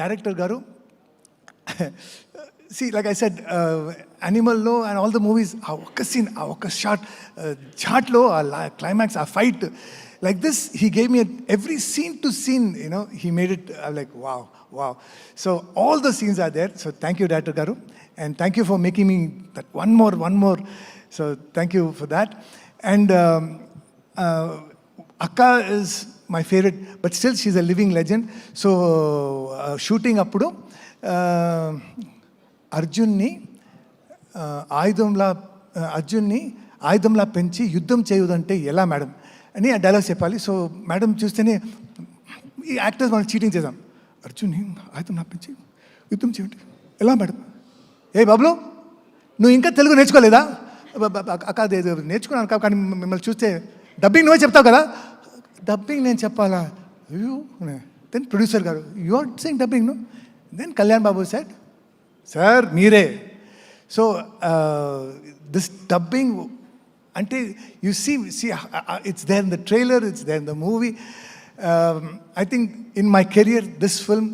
director Garu. See, like I said, Animal Lo and all the movies, ఆ ఒక్క సీన్, ఆ ఒక్క షాట్లో ఆ క్లైమాక్స్, ఆ fight, like this, he gave me every scene to scene, he made it, I'm like, wow. So all the scenes are there. So thank you, Director Garu, and thank you for making me that one more. So thank you for that. And Akka is my favorite, but still she's a living legend. So shooting appudu అర్జున్ని ఆయుధంలా పెంచి యుద్ధం చేయదంటే ఎలా మేడం అని ఆ డైలాగ్ చెప్పాలి. సో మేడం చూస్తేనే ఈ యాక్టర్స్ మనం చీటింగ్ చేద్దాం. అర్జున్ని ఆయుధంలా పెంచి యుద్ధం చేయండి ఎలా మేడం? ఏ బాబులు, నువ్వు ఇంకా తెలుగు నేర్చుకోలేదా? అక్క నేర్చుకున్నాను కానీ మిమ్మల్ని చూస్తే డబ్బింగ్ నువ్వే చెప్తావు కదా. డబ్బింగ్ నేను చెప్పాలా? అయ్యో. Then producer garu, you are saying dubbing no? Then Kalyan Babu said, sir మీరే. సో దిస్ డబ్బింగ్ అంటే you see it's there in the trailer, it's there in the movie. I think in my career this film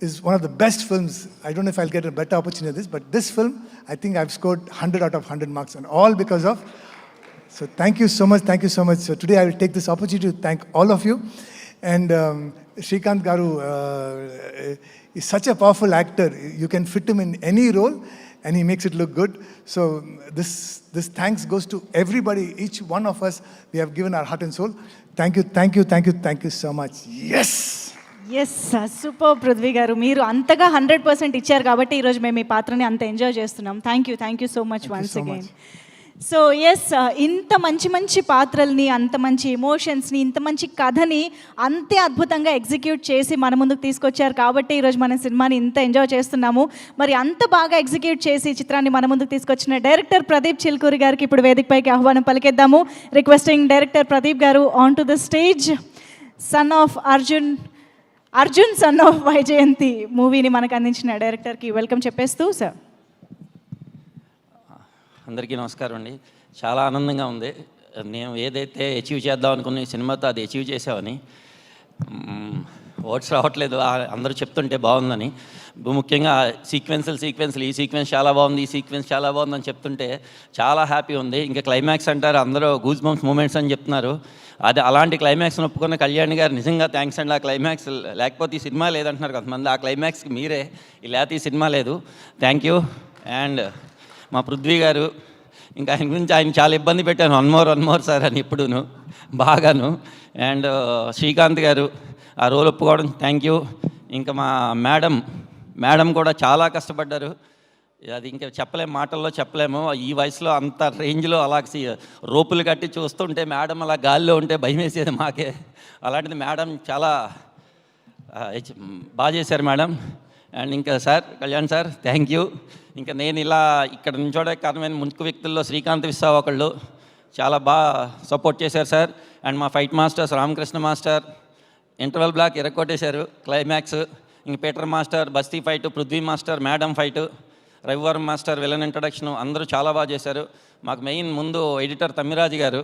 is one of the best films. I don't know if I'll get a better opportunity than this, but this film, I think I've scored 100 out of 100 marks, and all because of. So thank you so much. So today I will take this opportunity to thank all of you. And Srikanth Garu is such a powerful actor. You can fit him in any role and he makes it look good. So this thanks goes to everybody, each one of us. We have given our heart and soul. Thank you so much. Yes. Super Prithvi గారు, మీరు అంతగా 100% ఇచ్చారు కాబట్టి ఈరోజు మేము ఈ పాత్రని అంత ఎంజాయ్ చేస్తున్నాం. Thank you so much once again. So ఇంత మంచి పాత్రల్ని, అంత మంచి ఎమోషన్స్ని, ఇంత మంచి కథని అంతే అద్భుతంగా ఎగ్జిక్యూట్ చేసి మన ముందుకు తీసుకొచ్చారు కాబట్టి ఈరోజు మన సినిమాని ఇంత ఎంజాయ్ చేస్తున్నాము. మరి అంత బాగా ఎగ్జిక్యూట్ చేసి చిత్రాన్ని మన ముందుకు తీసుకొచ్చిన డైరెక్టర్ ప్రదీప్ చిల్కూరి గారికి ఇప్పుడు వేదికపైకి ఆహ్వానం పలికేద్దాము. రిక్వెస్టింగ్ డైరెక్టర్ ప్రదీప్ గారు on to the stage. Son of Arjun son of Vyjayanthi మూవీని మనకు అందించిన డైరెక్టర్కి వెల్కమ్ చెప్పేస్తూ సార్. అందరికీ నమస్కారం అండి. చాలా ఆనందంగా ఉంది. నేను ఏదైతే అచీవ్ చేద్దాం అనుకున్న ఈ సినిమాతో అది అచీవ్ చేసామని. వర్డ్స్ రావట్లేదు అందరూ చెప్తుంటే బాగుందని. ముఖ్యంగా సీక్వెన్స్లు ఈ సీక్వెన్స్ చాలా బాగుంది, ఈ సీక్వెన్స్ చాలా బాగుందని చెప్తుంటే చాలా హ్యాపీ ఉంది. ఇంకా క్లైమాక్స్ అంటారు, అందరూ గూస్ బంప్స్ మూమెంట్స్ అని చెప్తున్నారు. అది అలాంటి క్లైమాక్స్ని ఒప్పుకున్న కళ్యాణ్ గారు నిజంగా థ్యాంక్స్ అండి. ఆ క్లైమాక్స్ లేకపోతే ఈ సినిమా లేదంటున్నారు కొంతమంది. ఆ క్లైమాక్స్కి మీరే, లేకపోతే ఈ సినిమా లేదు. Thank you. అండ్ మా పృథ్వీ గారు, ఇంకా ఆయన గురించి ఆయన చాలా ఇబ్బంది పెట్టాను, వన్ మోర్ సార్ అని ఎప్పుడూను బాగాను. అండ్ శ్రీకాంత్ గారు ఆ రోల్ ఒప్పుకోవడం థ్యాంక్ యూ. ఇంకా మా మేడం కూడా చాలా కష్టపడ్డారు. అది ఇంకా మాటల్లో చెప్పలేము. ఈ వయసులో అంత రేంజ్లో అలా రోపులు కట్టి చూస్తుంటే మేడం అలా గాల్లో ఉంటే భయం వేసేది మాకే. అలాంటిది మేడం చాలా బాగా చేశారు మేడం. అండ్ ఇంకా sir, Kalyan sir thank you. ఇంకా నేను ఇలా ఇక్కడ నుంచోడానికి కారణమైన ముఖ్య వ్యక్తుల్లో శ్రీకాంత్ విశ్వ ఒకళ్ళు చాలా బాగా సపోర్ట్ చేశారు సార్. అండ్ మా fight masters Ramakrishna master interval block ఎరగొట్టేశారు క్లైమాక్స్. ఇంక పీటర్ మాస్టర్ బస్తీ fight, Prithvi master madam fight, Ravivarma master villain introduction, అందరూ చాలా బాగా చేశారు. మాకు మెయిన్ ముందు ఎడిటర్ తమ్మిరాజు గారు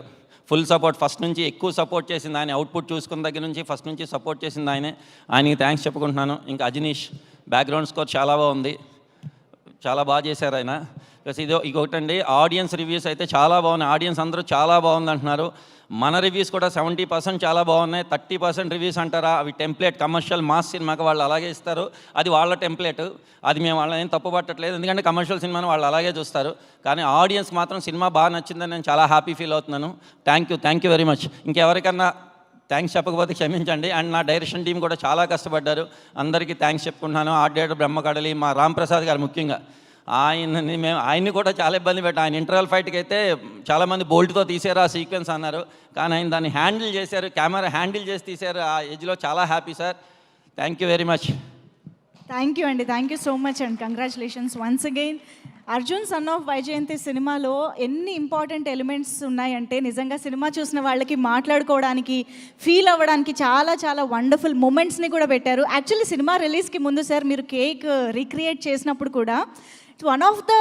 ఫుల్ సపోర్ట్, ఫస్ట్ నుంచి ఎక్కువ సపోర్ట్ చేసింది ఆయన, అవుట్పుట్ చూసుకున్న దగ్గర నుంచి ఫస్ట్ నుంచి సపోర్ట్ చేసింది ఆయనే. ఆయనకి థ్యాంక్స్ చెప్పుకుంటున్నాను. ఇంకా అజనీష్ బ్యాక్గ్రౌండ్ స్కోర్ చాలా బాగుంది, చాలా బాగా చేశారు ఆయన. ప్లస్ ఇంకొకటండి, ఆడియన్స్ రివ్యూస్ అయితే చాలా బాగున్నాయి. ఆడియన్స్ అందరూ చాలా బాగుంది అంటున్నారు. మన రివ్యూస్ కూడా 70% చాలా బాగున్నాయి. 30% రివ్యూస్ అంటారా, అవి టెంప్లెట్, కమర్షియల్ మాస్ సినిమాకి వాళ్ళు అలాగే ఇస్తారు, అది వాళ్ళ టెంప్లెట్. అది మేము వాళ్ళని ఏం తప్పు పట్టట్లేదు, ఎందుకంటే కమర్షియల్ సినిమాని వాళ్ళు అలాగే చూస్తారు. కానీ ఆడియన్స్ మాత్రం సినిమా బాగా నచ్చిందని నేను చాలా హ్యాపీ ఫీల్ అవుతున్నాను. Thank you very much. ఇంకెవరికన్నా థ్యాంక్స్ చెప్పకపోతే క్షమించండి. అండ్ నా డైరెక్షన్ టీం కూడా చాలా కష్టపడ్డారు, అందరికీ థ్యాంక్స్ చెప్పుకుంటున్నాను. ఆర్ట్ డైరెక్టర్ బ్రహ్మకడలి, మా రామ్ ప్రసాద్ గారు ముఖ్యంగా, ఆయన్ని కూడా చాలా ఇబ్బంది పెట్టాం. ఆయన ఇంటర్వల్ ఫైట్కి అయితే చాలామంది బోల్ట్తో తీసారు ఆ సీక్వెన్స్ అన్నారు, కానీ ఆయన దాన్ని హ్యాండిల్ చేశారు, కెమెరా హ్యాండిల్ చేసి తీశారు. ఆ ఏజ్లో చాలా happy sir. Thank you very much. Thank you అండి, thank you so much and congratulations once again. Arjun son of Vyjayanthi సినిమాలో ఎన్ని ఇంపార్టెంట్ ఎలిమెంట్స్ ఉన్నాయంటే నిజంగా సినిమా చూసిన వాళ్ళకి మాట్లాడుకోవడానికి, ఫీల్ అవ్వడానికి చాలా చాలా వండర్ఫుల్ మూమెంట్స్ని కూడా పెట్టారు. యాక్చువల్లీ సినిమా రిలీజ్కి ముందు సార్ మీరు కేక్ రీక్రియేట్ చేసినప్పుడు కూడా one of the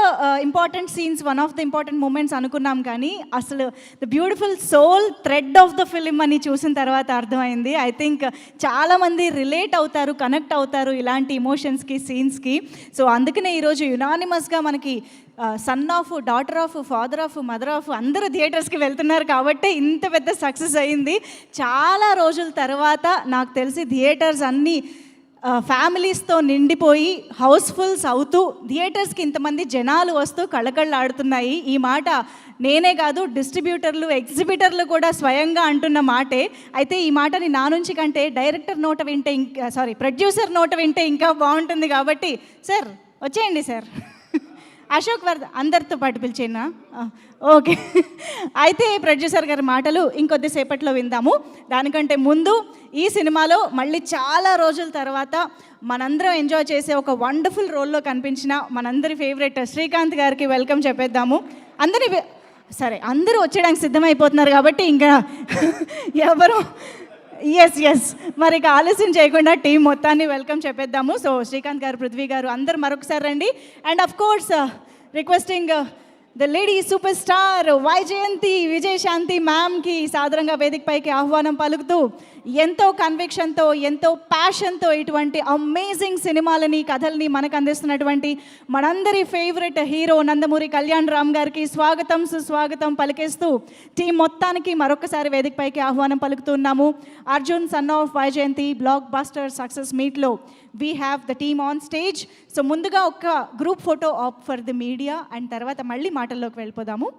important scenes, one of the important moments అనుకున్నాం, కానీ అసలు the beautiful soul thread of the film అని చూసిన తర్వాత అర్థమైంది. ఐ థింక్ చాలామంది రిలేట్ అవుతారు, కనెక్ట్ అవుతారు ఇలాంటి ఇమోషన్స్కి, సీన్స్కి. సో అందుకనే ఈరోజు యునానిమస్గా మనకి son of, daughter of, father of, mother of అందరూ థియేటర్స్కి వెళ్తున్నారు కాబట్టి ఇంత పెద్ద సక్సెస్ అయింది. చాలా రోజుల తర్వాత నాకు తెలిసి థియేటర్స్ అన్నీ ఫ్యామిలీస్తో నిండిపోయి హౌస్ఫుల్స్ అవుతూ థియేటర్స్కి ఇంతమంది జనాలు వస్తూ కళకళలాడుతున్నాయి. ఈ మాట నేనే కాదు, డిస్ట్రిబ్యూటర్లు, ఎగ్జిబిటర్లు కూడా స్వయంగా అంటున్న మాటే. అయితే ఈ మాటని నా నుంచి కంటే డైరెక్టర్ నోట వింటే ప్రొడ్యూసర్ నోట వింటే ఇంకా బాగుంటుంది. కాబట్టి సార్ వచ్చేయండి సార్, అశోక్ వర్ధ అందరితో పాటు పిలిచేనా? ఓకే, అయితే ప్రొడ్యూసర్ గారి మాటలు ఇంకొద్దిసేపట్లో విందాము. దానికంటే ముందు ఈ సినిమాలో మళ్ళీ చాలా రోజుల తర్వాత మనందరం ఎంజాయ్ చేసే ఒక వండర్ఫుల్ రోల్లో కనిపించిన మనందరి ఫేవరెట్ శ్రీకాంత్ గారికి వెల్కమ్ చెప్పేద్దాము. అందరూ వచ్చేయడానికి సిద్ధమైపోతున్నారు కాబట్టి ఇంకా ఎవరు ఎస్ మరి ఇక ఆలస్యం చేయకుండా టీం మొత్తాన్ని వెల్కమ్ చెప్పేద్దాము. సో శ్రీకాంత్ గారు, పృథ్వీ గారు అందరు మరొకసారి రండి. And of course requesting the lady super star Vyjayanthi Vijayashanti మ్యామ్కి సాదరంగా వేదికపైకి ఆహ్వానం పలుకుతూ ఎంతో కన్విక్షన్తో, ఎంతో ప్యాషన్తో ఇటువంటి అమేజింగ్ సినిమాలని, కథల్ని మనకు అందిస్తున్నటువంటి మనందరి ఫేవరెట్ హీరో నందమూరి కళ్యాణ్ రామ్ గారికి స్వాగతం, సుస్వాగతం పలికేస్తూ టీం మొత్తానికి మరొకసారి వేదికపైకి ఆహ్వానం పలుకుతున్నాము. Arjun son of Vyjayanthi blockbuster success మీట్లో we have the team on stage. So ముందుగా ఒక group photo op for the media and తర్వాత మళ్ళీ మాటల్లోకి వెళ్ళిపోదాము.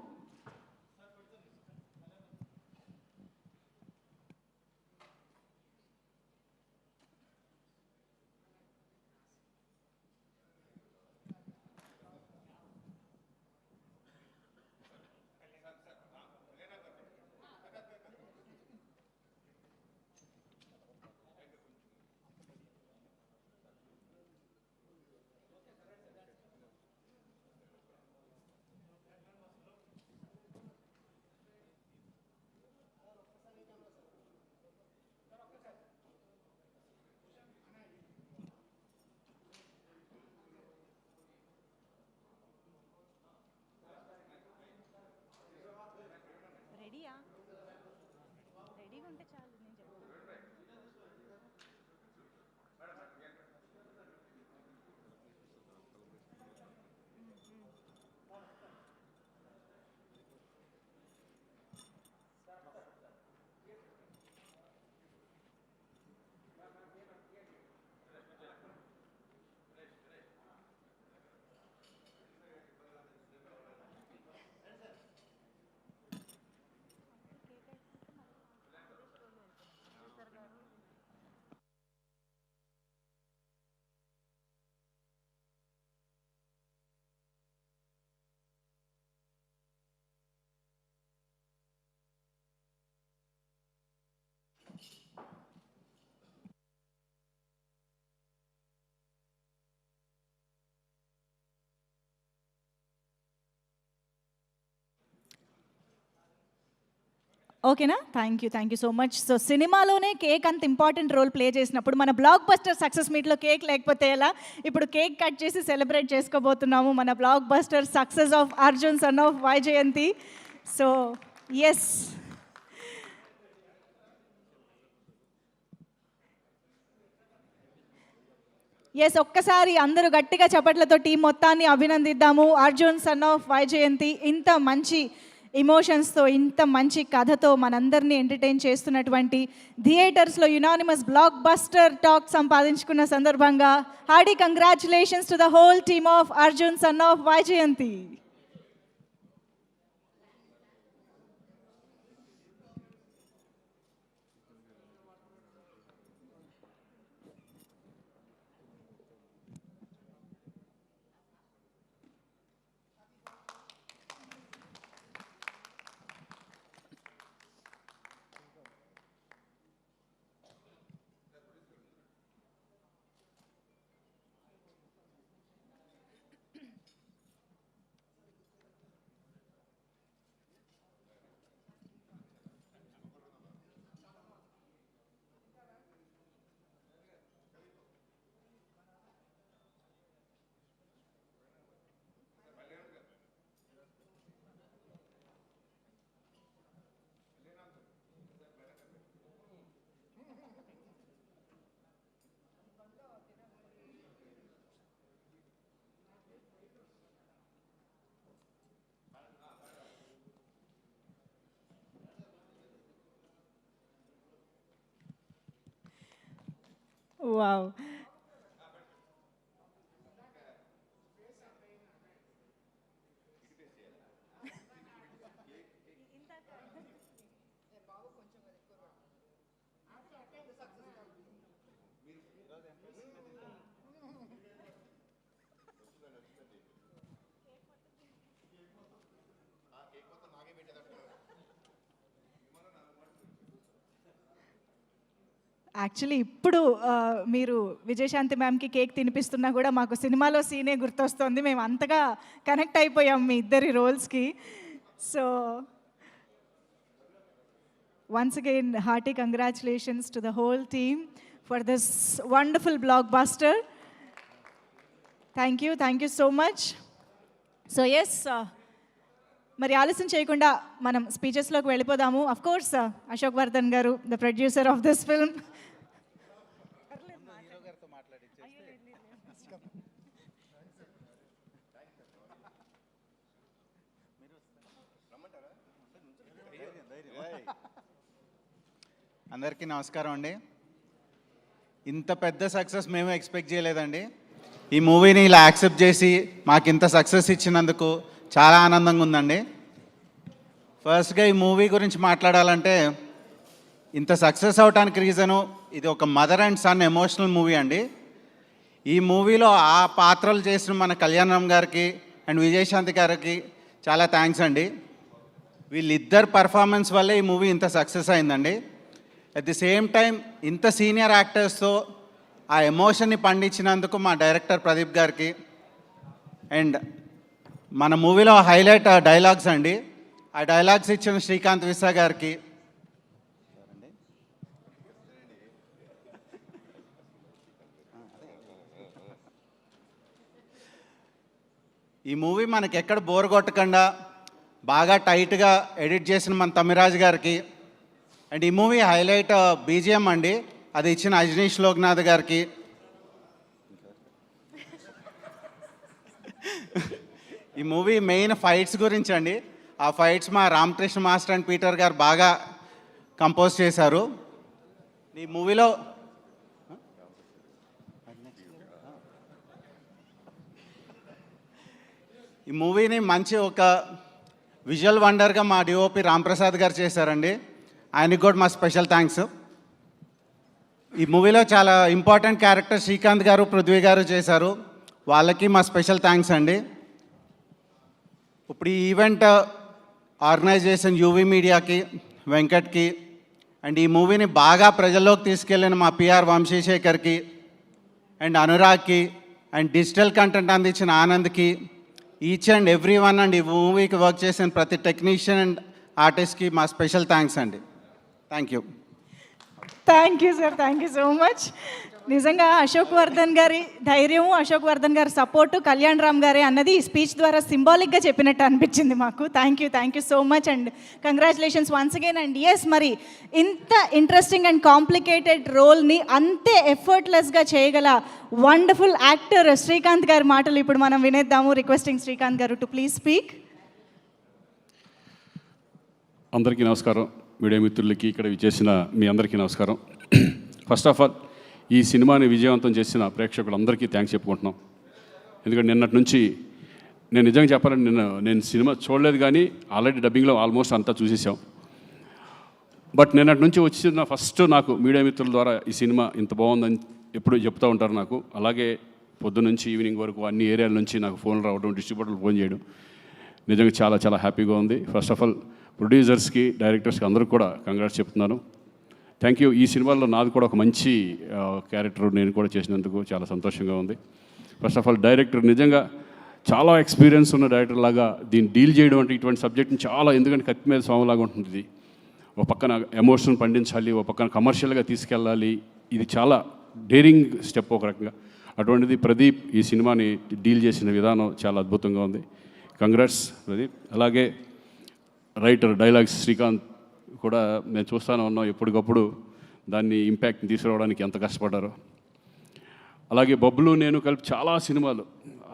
ఓకేనా? Thank you so much. So సినిమాలోనే కేక్ అంత ఇంపార్టెంట్ రోల్ ప్లే చేసినప్పుడు మన బ్లాక్ బస్టర్ సక్సెస్ మీట్లో కేక్ లేకపోతే ఎలా? ఇప్పుడు కేక్ కట్ చేసి సెలబ్రేట్ చేసుకోబోతున్నాము మన blockbuster success of Arjun son of Vyjayanthi. So yes, yes, ఒక్కసారి అందరూ గట్టిగా చప్పట్లతో టీం మొత్తాన్ని అభినందిద్దాము. అర్జున్ సన్ ఆఫ్ వైజయంతి ఇంత మంచి ఎమోషన్స్తో, ఇంత మంచి కథతో మనందరినీ ఎంటర్టైన్ చేస్తున్నటువంటి, థియేటర్స్లో యునానిమస్ బ్లాక్ బస్టర్ టాక్ సంపాదించుకున్న సందర్భంగా hearty congratulations to the whole team of Arjun son of Vyjayanthi. Wow, actually ఇప్పుడు మీరు విజయశాంతి మ్యామ్కి కేక్ తినిపిస్తున్నా కూడా మాకు సినిమాలో సీనే గుర్తొస్తుంది. మేము అంతగా కనెక్ట్ అయిపోయాం మీ ఇద్దరి రోల్స్కి. So once again hearty congratulations to the whole team for this wonderful blockbuster. Thank you so much. So yes, మరి ఆలస్యం చేయకుండా మనం స్పీచెస్లోకి వెళ్ళిపోదాము. అఫ్ కోర్స్ అశోక్ వర్ధన్ గారు, the producer of this film. అందరికీ నమస్కారం అండి. ఇంత పెద్ద సక్సెస్ మేము ఎక్స్పెక్ట్ చేయలేదండి. ఈ మూవీని ఇలా యాక్సెప్ట్ చేసి మాకు ఇంత సక్సెస్ ఇచ్చినందుకు చాలా ఆనందంగా ఉందండి. ఫస్ట్గా ఈ మూవీ గురించి మాట్లాడాలంటే, ఇంత సక్సెస్ అవడానికి రీజను ఇది ఒక mother and son emotional movie అండి. ఈ మూవీలో ఆ పాత్రలు చేసిన మన కళ్యాణరామ్ గారికి అండ్ విజయశాంతి గారికి చాలా థ్యాంక్స్ అండి. వీళ్ళిద్దరు పర్ఫార్మెన్స్ వల్లే ఈ మూవీ ఇంత సక్సెస్ అయిందండి. అట్ ది సేమ్ టైం ఇంత సీనియర్ యాక్టర్స్తో ఆ ఎమోషన్ని పండించినందుకు మా డైరెక్టర్ ప్రదీప్ గారికి, అండ్ మన మూవీలో హైలైట్ డైలాగ్స్ అండి, ఆ డైలాగ్స్ ఇచ్చిన శ్రీకాంత్ విసా గారికి, ఈ మూవీ మనకి ఎక్కడ బోర్ కొట్టకుండా బాగా టైట్గా ఎడిట్ చేసిన మన తమిరాజ్ గారికి, అండ్ ఈ మూవీ హైలైట్ బీజిఎం అండి, అది ఇచ్చిన అజనీష్ లోక్నాథ్ గారికి, ఈ మూవీ మెయిన్ ఫైట్స్ గురించి అండి. ఆ ఫైట్స్ మా రామకృష్ణ మాస్టర్ అండ్ పీటర్ గారు బాగా కంపోజ్ చేశారు. ఈ మూవీలో ఈ మూవీని మంచి ఒక విజువల్ వండర్గా మా డిఓపి రాంప్రసాద్ గారు చేశారండి. ఆయనకి కూడా మా స్పెషల్ థ్యాంక్స్. ఈ మూవీలో చాలా ఇంపార్టెంట్ క్యారెక్టర్ శ్రీకాంత్ గారు, పృథ్వీ గారు చేశారు. వాళ్ళకి మా స్పెషల్ థ్యాంక్స్ అండి. ఇప్పుడు ఈ ఈవెంట్ ఆర్గనైజ్ చేసిన యూవీ మీడియాకి, వెంకట్కి, అండ్ ఈ మూవీని బాగా ప్రజల్లోకి తీసుకెళ్ళిన మా పిఆర్ వంశీశేఖర్కి అండ్ అనురాగ్కి, అండ్ డిజిటల్ కంటెంట్ అందించిన ఆనంద్కి, each and every one and ఈ మూవీకి వర్క్ చేసిన ప్రతి టెక్నీషియన్ అండ్ ఆర్టిస్ట్కి మా స్పెషల్ థ్యాంక్స్ అండి. Thank you. Thank you sir, thank you so much. నిజంగా అశోక్ వర్ధన్ గారి ధైర్యం, అశోక్ వర్ధన్ గారి సపోర్టు కళ్యాణ్ రామ్ గారే అన్నది ఈ స్పీచ్ ద్వారా సింబాలిక్గా చెప్పినట్టు అనిపించింది మాకు. Thank you so much and congratulations once again. And yes, మరి ఇంత ఇంట్రెస్టింగ్ అండ్ కాంప్లికేటెడ్ రోల్ని అంతే ఎఫర్ట్లెస్గా చేయగల వండర్ఫుల్ యాక్టర్ శ్రీకాంత్ గారి మాటలు ఇప్పుడు మనం వినేద్దాము. రిక్వెస్టింగ్ శ్రీకాంత్ గారు టు ప్లీజ్ స్పీక్. అందరికీ నమస్కారం. మీడియా మిత్రులకి, ఇక్కడ విచ్చేసిన మీ అందరికీ నమస్కారం. ఫస్ట్ ఆఫ్ ఆల్ ఈ సినిమాని విజయవంతం చేసిన ప్రేక్షకులందరికీ థ్యాంక్స్ చెప్పుకుంటున్నాం. ఎందుకంటే నిన్నటి నుంచి నేను నిజంగా చెప్పాలంటే నేను సినిమా చూడలేదు, కానీ ఆల్రెడీ డబ్బింగ్లో ఆల్మోస్ట్ అంతా చూసేసాం. బట్ నిన్నటి నుంచి వచ్చిన ఫస్ట్ నాకు మీడియా మిత్రుల ద్వారా ఈ సినిమా ఇంత బాగుందని ఎప్పుడు చెప్తూ ఉంటారు నాకు. అలాగే పొద్దున్న నుంచి ఈవినింగ్ వరకు అన్ని ఏరియాల నుంచి నాకు ఫోన్లు రావడం, డిస్ట్రిబ్యూటర్లు ఫోన్ చేయడం నిజంగా చాలా చాలా హ్యాపీగా ఉంది. ఫస్ట్ ఆఫ్ ఆల్ ప్రొడ్యూసర్స్కి, డైరెక్టర్స్కి అందరికీ కూడా కంగ్రాట్స్ చెప్తున్నాను. Thank you. ఈ సినిమాలో నాది కూడా ఒక మంచి క్యారెక్టర్ నేను కూడా చేసినందుకు చాలా సంతోషంగా ఉంది. ఫస్ట్ ఆఫ్ ఆల్ డైరెక్టర్ నిజంగా చాలా ఎక్స్పీరియన్స్ ఉన్న డైరెక్టర్ లాగా దీన్ని డీల్ చేయడం అంటే ఇటువంటి సబ్జెక్ట్ని చాలా, ఎందుకంటే కత్తి మీద స్వామిలాగా ఉంటుంది ఇది. ఒక పక్కన ఎమోషన్ పండించాలి, ఒక పక్కన కమర్షియల్గా తీసుకెళ్ళాలి. ఇది చాలా డేరింగ్ స్టెప్ ఒక రకంగా. అటువంటిది ప్రదీప్ ఈ సినిమాని డీల్ చేసిన విధానం చాలా అద్భుతంగా ఉంది. కంగ్రాట్స్ ప్రదీప్. అలాగే రైటర్ డైలాగ్స్ శ్రీకాంత్ కూడా నేను చూస్తూనే ఉన్నాం, ఎప్పటికప్పుడు దాన్ని ఇంపాక్ట్ని తీసుకురావడానికి ఎంత కష్టపడ్డారో. అలాగే బబ్లు నేను కలిపి చాలా సినిమాలు,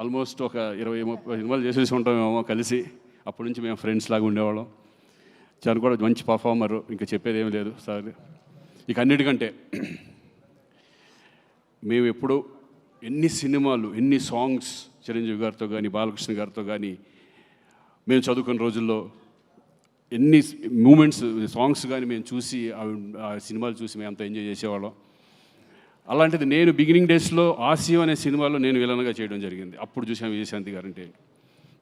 ఆల్మోస్ట్ ఒక 20-30 సినిమాలు చేసేసి ఉంటామేమో కలిసి. అప్పటి నుంచి మేము ఫ్రెండ్స్ లాగా ఉండేవాళ్ళం. చాలా కూడా మంచి పర్ఫార్మరు, ఇంకా చెప్పేది ఏమీ లేదు సార్. ఇక అన్నిటికంటే మేము ఎప్పుడు ఎన్ని సినిమాలు, ఎన్ని సాంగ్స్ చిరంజీవి గారితో కానీ, బాలకృష్ణ గారితో కానీ మేము చదువుకున్న రోజుల్లో ఎన్ని మూమెంట్స్, సాంగ్స్ కానీ మేము చూసి ఆ సినిమాలు చూసి మేము అంత ఎంజాయ్ చేసేవాళ్ళం. అలాంటిది నేను బిగినింగ్ డేస్లో ఆసియో అనే సినిమాలో నేను విలన్గా చేయడం జరిగింది. అప్పుడు చూసాను విజయశాంతి గారంటే.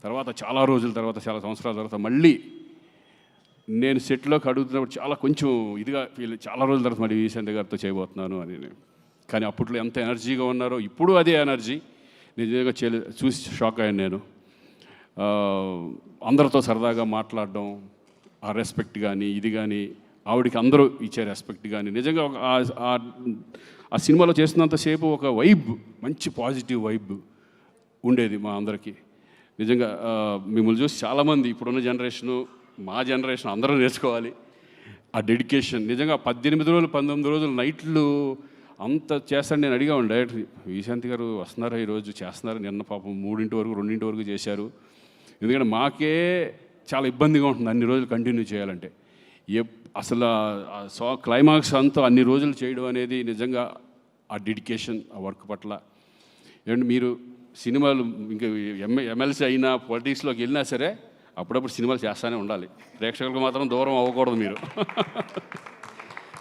తర్వాత చాలా రోజుల తర్వాత, చాలా సంవత్సరాల తర్వాత మళ్ళీ నేను సెట్లోకి అడుగుతున్నప్పుడు చాలా కొంచెం ఇదిగా చాలా రోజుల తర్వాత మళ్ళీ విజయశాంతి గారితో చేయబోతున్నాను అని. కానీ అప్పట్లో ఎంత ఎనర్జీగా ఉన్నారో ఇప్పుడు అదే ఎనర్జీ నిజంగా చూసి షాక్ అయ్యాను నేను. అందరితో సరదాగా మాట్లాడడం, ఆ రెస్పెక్ట్ కానీ ఇది కానీ, ఆవిడికి అందరూ ఇచ్చే రెస్పెక్ట్ కానీ, నిజంగా ఆ సినిమాలో చేస్తున్నంతసేపు ఒక వైబ్, మంచి పాజిటివ్ వైబ్ ఉండేది మా అందరికీ. నిజంగా మిమ్మల్ని చూసి చాలామంది ఇప్పుడున్న జనరేషను, మా జనరేషన్ అందరూ నేర్చుకోవాలి ఆ డెడికేషన్. నిజంగా 18 రోజులు 19 రోజులు నైట్లు అంత చేస్తాను. నేను అడిగాను డైరెక్టర్, విశాంతి గారు వస్తున్నారా ఈరోజు, చేస్తున్నారు. నిన్న పాపం 3 వరకు 2 వరకు చేశారు. ఎందుకంటే మాకే చాలా ఇబ్బందిగా ఉంటుంది అన్ని రోజులు కంటిన్యూ చేయాలంటే. అసలు క్లైమాక్స్ అంతా అన్ని రోజులు చేయడం అనేది నిజంగా ఆ డెడికేషన్, ఆ వర్క్ పట్ల. ఏమంటే మీరు సినిమాలు ఇంకా ఎమ్మెల్సీ అయినా, పొలిటిక్స్లోకి వెళ్ళినా సరే అప్పుడప్పుడు సినిమాలు చేస్తూనే ఉండాలి. ప్రేక్షకులకు మాత్రం దూరం అవ్వకూడదు మీరు.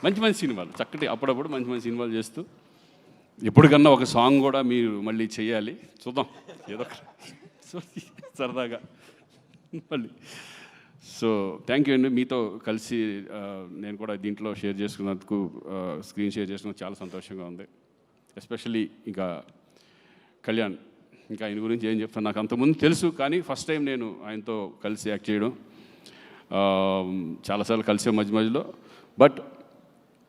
మంచి మంచి సినిమాలు, చక్కటి అప్పుడప్పుడు మంచి మంచి సినిమాలు చేస్తూ, ఎప్పటికన్నా ఒక సాంగ్ కూడా మీరు మళ్ళీ చేయాలి. చూద్దాం ఏదో సరదాగా మళ్ళీ. సో థ్యాంక్ యూ అండి. మీతో కలిసి నేను కూడా దీంట్లో షేర్ చేసుకున్నందుకు, స్క్రీన్ షేర్ చేసుకున్నందుకు చాలా సంతోషంగా ఉంది. ఎస్పెషల్లీ ఇంకా కళ్యాణ్, ఇంకా ఆయన గురించి ఏం చెప్తాను, నాకు అంతకుముందు తెలుసు, కానీ ఫస్ట్ టైం నేను ఆయనతో కలిసి యాక్ట్ చేయడం. చాలాసార్లు కలిసే మధ్యలో. బట్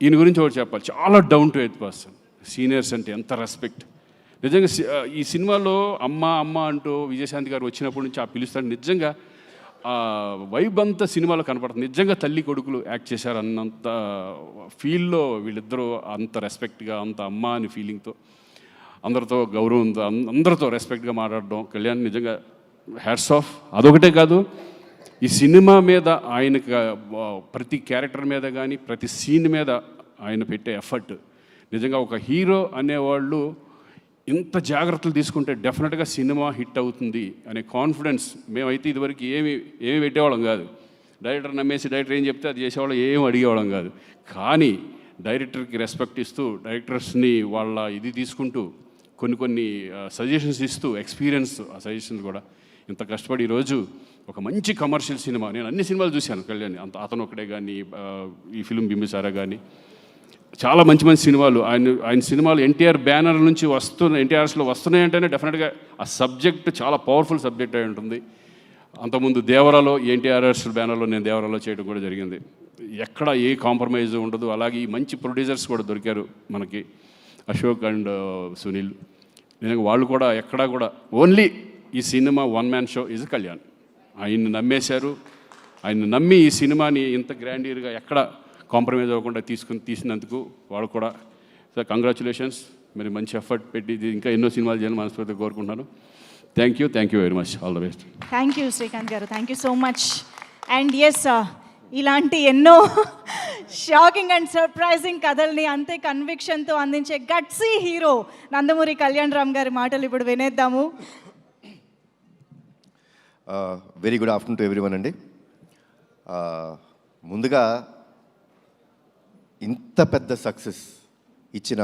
ఈయన గురించి ఒకటి చెప్పాలి, చాలా down to earth person. Seniors అంటే ఎంత రెస్పెక్ట్. నిజంగా ఈ సినిమాలో అమ్మ అమ్మ అంటూ విజయశాంతి గారు వచ్చినప్పటి నుంచి ఆ పిలుస్తాడు. నిజంగా వైబ్ అంతా సినిమాలో కనపడుతుంది. నిజంగా తల్లి కొడుకులు యాక్ట్ చేశారు అన్నంత ఫీల్లో వీళ్ళిద్దరూ, అంత రెస్పెక్ట్గా, అంత అమ్మ అని ఫీలింగ్తో, అందరితో గౌరవంతో, అందరితో రెస్పెక్ట్గా మాట్లాడడం. కళ్యాణ్ నిజంగా హ్యాట్స్ ఆఫ్. అదొకటే కాదు, ఈ సినిమా మీద ఆయనకి ప్రతి క్యారెక్టర్ మీద కానీ, ప్రతి సీన్ మీద ఆయన పెట్టే ఎఫర్ట్. నిజంగా ఒక హీరో అనేవాళ్ళు ఇంత జాగ్రత్తలు తీసుకుంటే డెఫినెట్గా సినిమా హిట్ అవుతుంది అనే కాన్ఫిడెన్స్. మేమైతే ఇదివరకు ఏమి పెట్టేవాళ్ళం కాదు. డైరెక్టర్ నమ్మేసి డైరెక్టర్ ఏం చెప్తే అది చేసేవాళ్ళం, ఏం అడిగేవాళ్ళం కాదు. కానీ డైరెక్టర్కి రెస్పెక్ట్ ఇస్తూ, డైరెక్టర్స్ని వాళ్ళ ఇది తీసుకుంటూ, కొన్ని సజెషన్స్ ఇస్తూ, ఎక్స్పీరియన్స్ ఆ సజెషన్స్ కూడా ఇంత కష్టపడి ఈరోజు ఒక మంచి కమర్షియల్ సినిమా. నేను అన్ని సినిమాలు చూశాను కళ్యాణ్, అతను ఒకటే కానీ, ఈ ఫిలిం బింబిసారా కానీ, చాలా మంచి మంచి సినిమాలు. ఆయన సినిమాలు ఎన్టీఆర్ బ్యానర్ నుంచి ఎన్టీఆర్స్లో వస్తున్నాయంటేనే డెఫినెట్గా ఆ సబ్జెక్ట్ చాలా పవర్ఫుల్ సబ్జెక్ట్ అయి ఉంటుంది. అంతకుముందు దేవరాలో, ఎన్టీఆర్ఎస్ బ్యానర్లో నేను దేవరాలో చేయడం కూడా జరిగింది. ఎక్కడ ఏ కాంప్రమైజ్ ఉండదు. అలాగే ఈ మంచి ప్రొడ్యూసర్స్ కూడా దొరికారు మనకి. అశోక్ అండ్ సునీల్. నేను వాళ్ళు కూడా ఎక్కడా కూడా ఓన్లీ ఈ cinema one man show is Kalyan. ఆయన్ని నమ్మేశారు. ఆయన నమ్మి ఈ సినిమాని ఇంత గ్రాండియర్గా ఎక్కడ కాంప్రమైజ్ అవ్వకుండా తీసినందుకు వాళ్ళు కూడా సార్ కంగ్రాచులేషన్స్. మీరు మంచి ఎఫర్ట్ పెట్టి ఇంకా ఎన్నో సినిమాలు చేయాలని మనస్ఫూర్తిగా కోరుకుంటున్నాను. Thank you very much. All the best. Thank you Srikanth గారు, thank you so much. And yes, ఇలాంటి ఎన్నో షాకింగ్ అండ్ సర్ప్రైజింగ్ కథల్ని అంతే కన్విక్షన్తో అందించే గట్సీ హీరో నందమూరి కళ్యాణ్ రామ్ గారి మాటలు ఇప్పుడు వినేద్దాము. Very good afternoon to everyone అండి. ముందుగా ఇంత పెద్ద సక్సెస్ ఇచ్చిన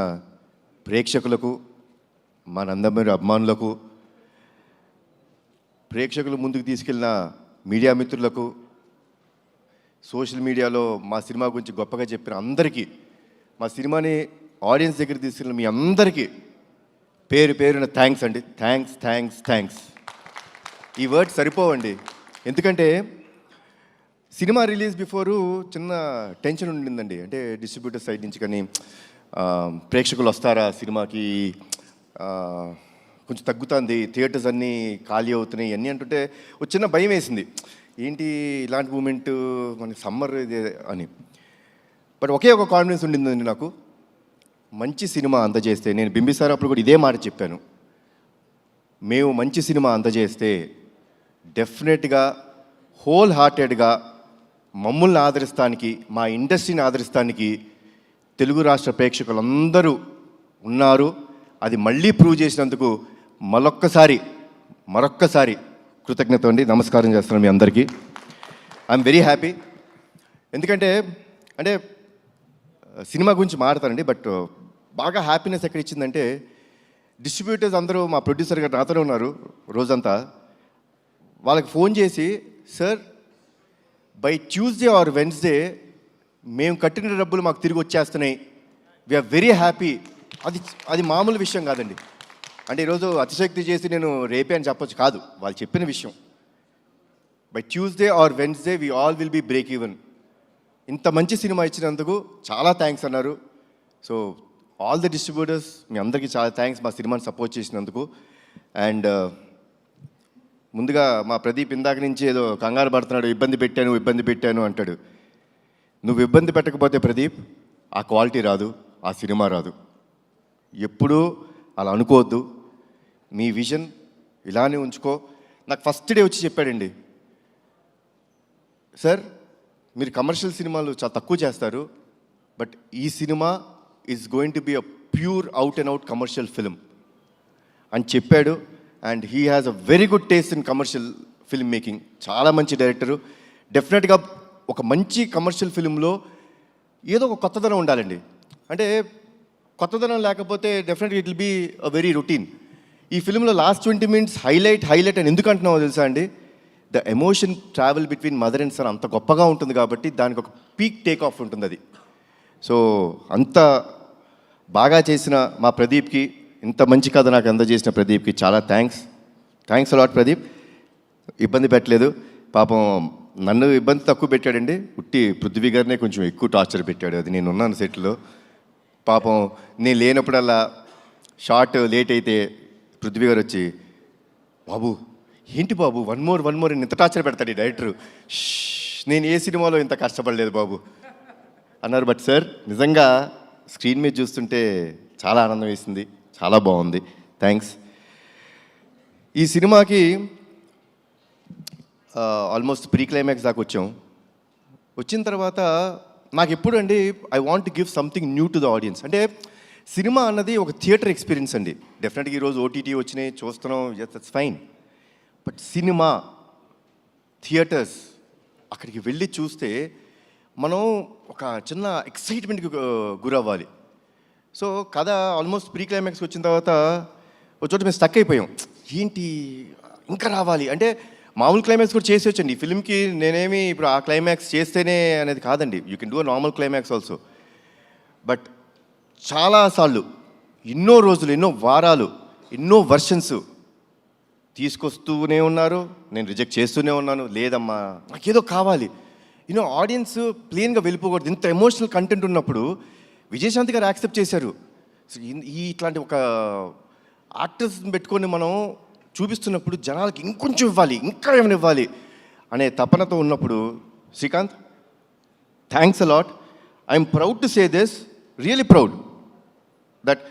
ప్రేక్షకులకు, మా నందమూరి అభిమానులకు, ప్రేక్షకులు ముందుకు తీసుకెళ్ళిన మీడియా మిత్రులకు, సోషల్ మీడియాలో మా సినిమా గురించి గొప్పగా చెప్పిన అందరికీ, మా సినిమాని ఆడియన్స్ దగ్గర తీసుకెళ్ళిన మీ అందరికీ పేరు పేరున థ్యాంక్స్ అండి. థ్యాంక్స్. ఈ వర్డ్ సరిపోవండి. ఎందుకంటే సినిమా రిలీజ్ బిఫోరు చిన్న టెన్షన్ ఉండిందండి. అంటే డిస్ట్రిబ్యూటర్ సైడ్ నుంచి కానీ ప్రేక్షకులు వస్తారా సినిమాకి, కొంచెం తగ్గుతుంది, థియేటర్స్ అన్నీ ఖాళీ అవుతున్నాయి అన్నీ అంటుంటే ఒక చిన్న భయం వేసింది. ఏంటి ఇలాంటి మూమెంట్ మనకి సమ్మర్ ఇది అని. బట్ ఒకే ఒక కాన్ఫిడెన్స్ ఉండిందండి నాకు. మంచి సినిమా అందజేస్తే, నేను బింబిసార్ అప్పుడు కూడా ఇదే మాట చెప్పాను, మేము మంచి సినిమా అందజేస్తే డెఫినెట్గా హోల్ హార్టెడ్గా మమ్మల్ని ఆదరిస్తానికి, మా ఇండస్ట్రీని ఆదరిస్తానికి తెలుగు రాష్ట్ర ప్రేక్షకులందరూ ఉన్నారు. అది మళ్ళీ ప్రూవ్ చేసినందుకు మరొక్కసారి కృతజ్ఞత అండి. నమస్కారం చేస్తున్నాను మీ అందరికీ. I'm very happy. ఎందుకంటే సినిమా గురించి మాట్లాడతానండి, బట్ బాగా హ్యాపీనెస్ ఎక్కడ ఇచ్చిందంటే డిస్ట్రిబ్యూటర్స్ అందరూ, మా ప్రొడ్యూసర్ గారు నాతోనే ఉన్నారు రోజంతా, వాళ్ళకి ఫోన్ చేసి, sir by Tuesday or Wednesday మేము కట్టిన డబ్బులు మాకు తిరిగి వచ్చేస్తున్నాయి, వీఆర్ వెరీ హ్యాపీ. అది మామూలు విషయం కాదండి. అంటే ఈరోజు అతిశక్తి చేసి నేను రేపే అని చెప్పొచ్చు కాదు, వాళ్ళు చెప్పిన విషయం. By Tuesday or Wednesday we all will be break even. ఇంత మంచి సినిమా ఇచ్చినందుకు చాలా థ్యాంక్స్ అన్నారు. సో ఆల్ ద డిస్ట్రిబ్యూటర్స్, మీ అందరికీ చాలా థ్యాంక్స్ మా సినిమాని సపోర్ట్ చేసినందుకు. అండ్ ముందుగా మా ప్రదీప్ ఇందాక నుంచి ఏదో కంగారు పడుతున్నాడు, ఇబ్బంది పెట్టాను అంటాడు. నువ్వు ఇబ్బంది పెట్టకపోతే ప్రదీప్ ఆ క్వాలిటీ రాదు, ఆ సినిమా రాదు. ఎప్పుడూ అలా అనుకోవద్దు. మీ విజన్ ఇలానే ఉంచుకో. నాకు ఫస్ట్ డే వచ్చి చెప్పాడండి, సార్ మీరు కమర్షియల్ సినిమాలు చాలా తక్కువ చేస్తారు, బట్ ఈ cinema is going to be a pure out and out commercial film అని చెప్పాడు. And he has a very good taste in commercial film making. చాలా మంచి డైరెక్టరు. డెఫినెట్గా ఒక మంచి కమర్షియల్ ఫిల్మ్లో ఏదో ఒక కొత్తదనం ఉండాలండి. అంటే కొత్తదనం లేకపోతే డెఫినెట్గా it will be a very routine. ఈ ఫిల్మ్లో లాస్ట్ 20 minutes హైలైట్ అని ఎందుకు అంటున్నామో తెలుసా అండి? The emotion travel between mother and son అంత గొప్పగా ఉంటుంది కాబట్టి దానికి ఒక పీక్ టేక్ ఆఫ్ ఉంటుంది అది. సో అంత బాగా చేసిన మా ప్రదీప్కి, ఇంత మంచి కథ నాకు అందజేసిన ప్రదీప్కి చాలా థ్యాంక్స్ అలాట్ ప్రదీప్. ఇబ్బంది పెట్టలేదు పాపం. నన్ను ఇబ్బంది తక్కువ పెట్టాడండి, ఉట్టి పృథ్వీ గారినే కొంచెం ఎక్కువ టార్చర్ పెట్టాడు. అది నేను ఉన్నాను సెట్లో. పాపం నేను లేనప్పుడల్లా షార్ట్ లేట్ అయితే పృథ్వీ గారు వచ్చి, బాబు ఏంటి బాబు వన్ మోర్ ఇంత టార్చర్ పెడతాడు ఈ డైరెక్టరు, నేను ఏ సినిమాలో ఇంత కష్టపడలేదు బాబు అన్నారు. బట్ సార్ నిజంగా స్క్రీన్ మీద చూస్తుంటే చాలా ఆనందం వేసింది, చాలా బాగుంది. థ్యాంక్స్. ఈ సినిమాకి ఆల్మోస్ట్ ప్రీ క్లైమాక్స్ దాకా వచ్చిన తర్వాత నాకు ఎప్పుడు అండి I want to give something new to the audience. అంటే సినిమా అన్నది ఒక థియేటర్ ఎక్స్పీరియన్స్ అండి. డెఫినెట్గా ఈరోజు ఓటీటీ వచ్చినాయి చూస్తున్నాం, that's fine. But cinema theatres అక్కడికి వెళ్ళి చూస్తే మనం ఒక చిన్న ఎక్సైట్మెంట్కి గురవ్వాలి. సో కథ ఆల్మోస్ట్ ప్రీ క్లైమాక్స్కి వచ్చిన తర్వాత ఒక చోట మేము స్టక్ అయిపోయాం. ఏంటి ఇంకా రావాలి అంటే మామూలు క్లైమాక్స్ కూడా చేసి వచ్చండి. ఈ ఫిల్మ్కి నేనేమి ఇప్పుడు ఆ క్లైమాక్స్ చేస్తేనే అనేది కాదండి, you can do a normal climax also. But చాలాసార్లు ఎన్నో రోజులు, ఎన్నో వారాలు, ఎన్నో వర్షన్స్ తీసుకొస్తూనే ఉన్నారు, నేను రిజెక్ట్ చేస్తూనే ఉన్నాను. లేదమ్మా నాకేదో కావాలి, ఆడియన్స్ ప్లెయిన్గా వెళ్ళిపోకూడదు. ఇంత ఎమోషనల్ కంటెంట్ ఉన్నప్పుడు విజయశాంతి గారు యాక్సెప్ట్ చేశారు. సో ఈ ఇట్లాంటి ఒక ఆర్టిస్ట్ని పెట్టుకొని మనం చూపిస్తున్నప్పుడు జనాలకి ఇంకొంచెం ఇవ్వాలి, ఇంకా ఏమైనా ఇవ్వాలి అనే తపనతో ఉన్నప్పుడు Srikanth, thanks a lot. I'm proud to say this, really proud that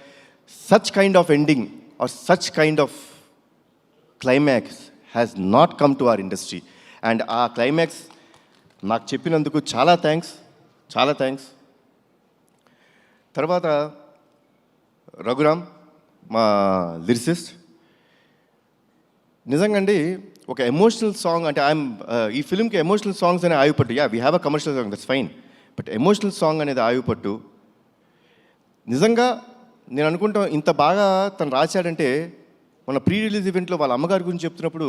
such kind of ending or such kind of climax has not come to our industry. And ఆ క్లైమాక్స్ నాకు చెప్పినందుకు చాలా థ్యాంక్స్. తర్వాత రఘురామ్, మా లిరిసిస్ట్, నిజంగా అండి ఒక ఎమోషనల్ సాంగ్ అంటే ఈ ఫిల్మ్కి ఎమోషనల్ సాంగ్స్ అనే ఆయుపట్టు. We have a commercial song, that's fine, but emotional song అనేది ఆయుపట్టు. నిజంగా నేను అనుకుంటాం ఇంత బాగా తను రాశాడంటే మన ప్రీ రిలీజ్ ఈవెంట్లో వాళ్ళ అమ్మగారి గురించి చెప్తున్నప్పుడు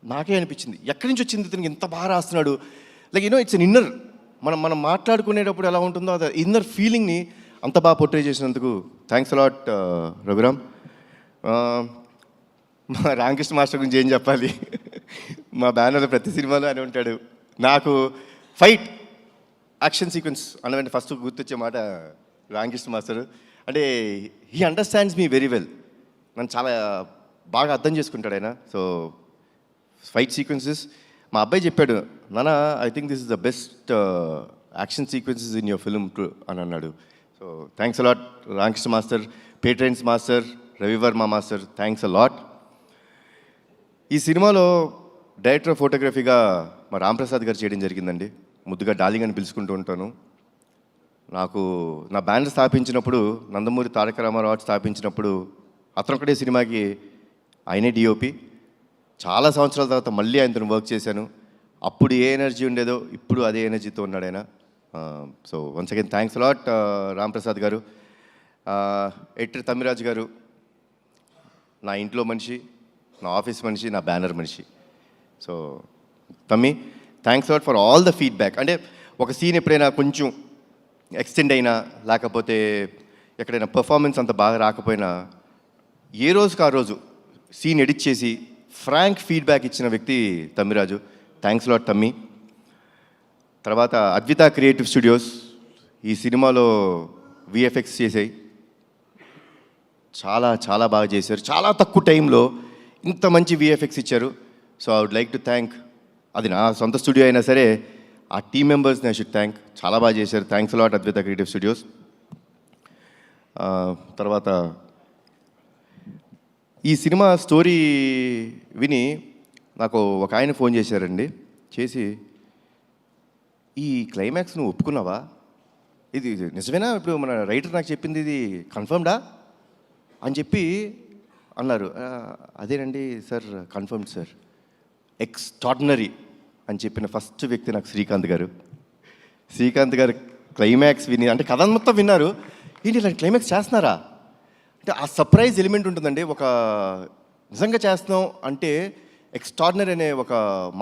నాకే అనిపించింది, ఎక్కడి నుంచి వచ్చింది ఇతనికి ఇంత బాగా రాస్తున్నాడు. లైక్ ఇట్స్ అన్ ఇన్నర్, మనం మాట్లాడుకునేటప్పుడు ఎలా ఉంటుందో అది ఇన్నర్ ఫీలింగ్ని అంత బాగా పోర్ట్రే చేసినందుకు థ్యాంక్స్ అలాట్ రఘురామ్. మా రామకృష్ణ మాస్టర్ గురించి ఏం చెప్పాలి, మా బ్యానర్లో ప్రతి సినిమాలో అని ఉంటాడు. నాకు ఫైట్ యాక్షన్ సీక్వెన్స్ అన్నవంటే ఫస్ట్ గుర్తొచ్చే మాట రామకృష్ణ మాస్టర్. అంటే he understands me very well, నన్ను చాలా బాగా అర్థం చేసుకుంటాడు ఆయన. సో ఫైట్ సీక్వెన్సెస్ మా అబ్బాయి చెప్పాడు, నాన్న I think this is the best action sequences in your film అని అన్నాడు. So thanks a lot Ramakrishna master, పేట్రెన్స్ master, Ravivarma master, thanks a lot. ఈ సినిమాలో డైరెక్టర్ ఆఫ్ ఫోటోగ్రఫీగా మా రాంప్రసాద్ గారు చేయడం జరిగిందండి. ముద్దుగా డార్లింగ్ అని పిలుచుకుంటూ ఉంటాను. నాకు నా బ్యానర్ స్థాపించినప్పుడు, నందమూరి తారక రామారావు స్థాపించినప్పుడు అతను ఒకటే సినిమాకి ఆయనే డిఓపి. చాలా సంవత్సరాల తర్వాత మళ్ళీ ఆయనతో వర్క్ చేశాను. అప్పుడు ఏ ఎనర్జీ ఉండేదో ఇప్పుడు అదే ఎనర్జీతో ఉన్నాడు ఆయన. So once again thanks a lot Ramprasad గారు. ఎడిటర్ తమ్మిరాజు గారు నా ఇంట్లో మనిషి, నా ఆఫీస్ మనిషి, నా బ్యానర్ మనిషి. సో తమ్మి, thanks a lot for all the feedback. అంటే ఒక సీన్ ఎప్పుడైనా కొంచెం ఎక్స్టెండ్ అయినా లేకపోతే ఎక్కడైనా పర్ఫార్మెన్స్ అంత బాగా రాకపోయినా ఏ రోజుకి ఆ రోజు సీన్ ఎడిట్ చేసి ఫ్రాంక్ ఫీడ్బ్యాక్ ఇచ్చిన వ్యక్తి తమ్మిరాజు. థ్యాంక్స్ లాట్ తమ్మి. తర్వాత అద్విత క్రియేటివ్ స్టూడియోస్ ఈ సినిమాలో విఎఫ్ఎక్స్ చేసాయి, చాలా బాగా చేశారు. చాలా తక్కువ టైంలో ఇంత మంచి విఎఫ్ఎక్స్ ఇచ్చారు. So I would like to thank, అది నా సొంత స్టూడియో అయినా సరే ఆ టీమ్ మెంబర్స్ని ఐ షుడ్ థ్యాంక్. చాలా బాగా చేశారు. Thanks a lot Advitha creative studios. తర్వాత ఈ సినిమా స్టోరీ విని నాకు ఒక ఆయన ఫోన్ చేశారండి. చేసి, ఈ క్లైమాక్స్ నువ్వు ఒప్పుకున్నావా, ఇది నిజమేనా, ఇప్పుడు మన రైటర్ నాకు చెప్పింది ఇది కన్ఫర్మ్డా అని చెప్పి అన్నారు. అదేనండి సార్, కన్ఫర్మ్డ్ సార్, ఎక్స్ట్రాడినరీ అని చెప్పిన ఫస్ట్ వ్యక్తి నాకు శ్రీకాంత్ గారు. శ్రీకాంత్ గారు క్లైమాక్స్ విని, అంటే కథ మొత్తం విన్నారు, ఏంటి ఇలాంటి క్లైమాక్స్ చేస్తున్నారా అంటే ఆ సర్ప్రైజ్ ఎలిమెంట్ ఉంటుందండి. ఒక నిజంగా చేస్తున్నాం అంటే ఎక్స్ట్రాడినరీ అనే ఒక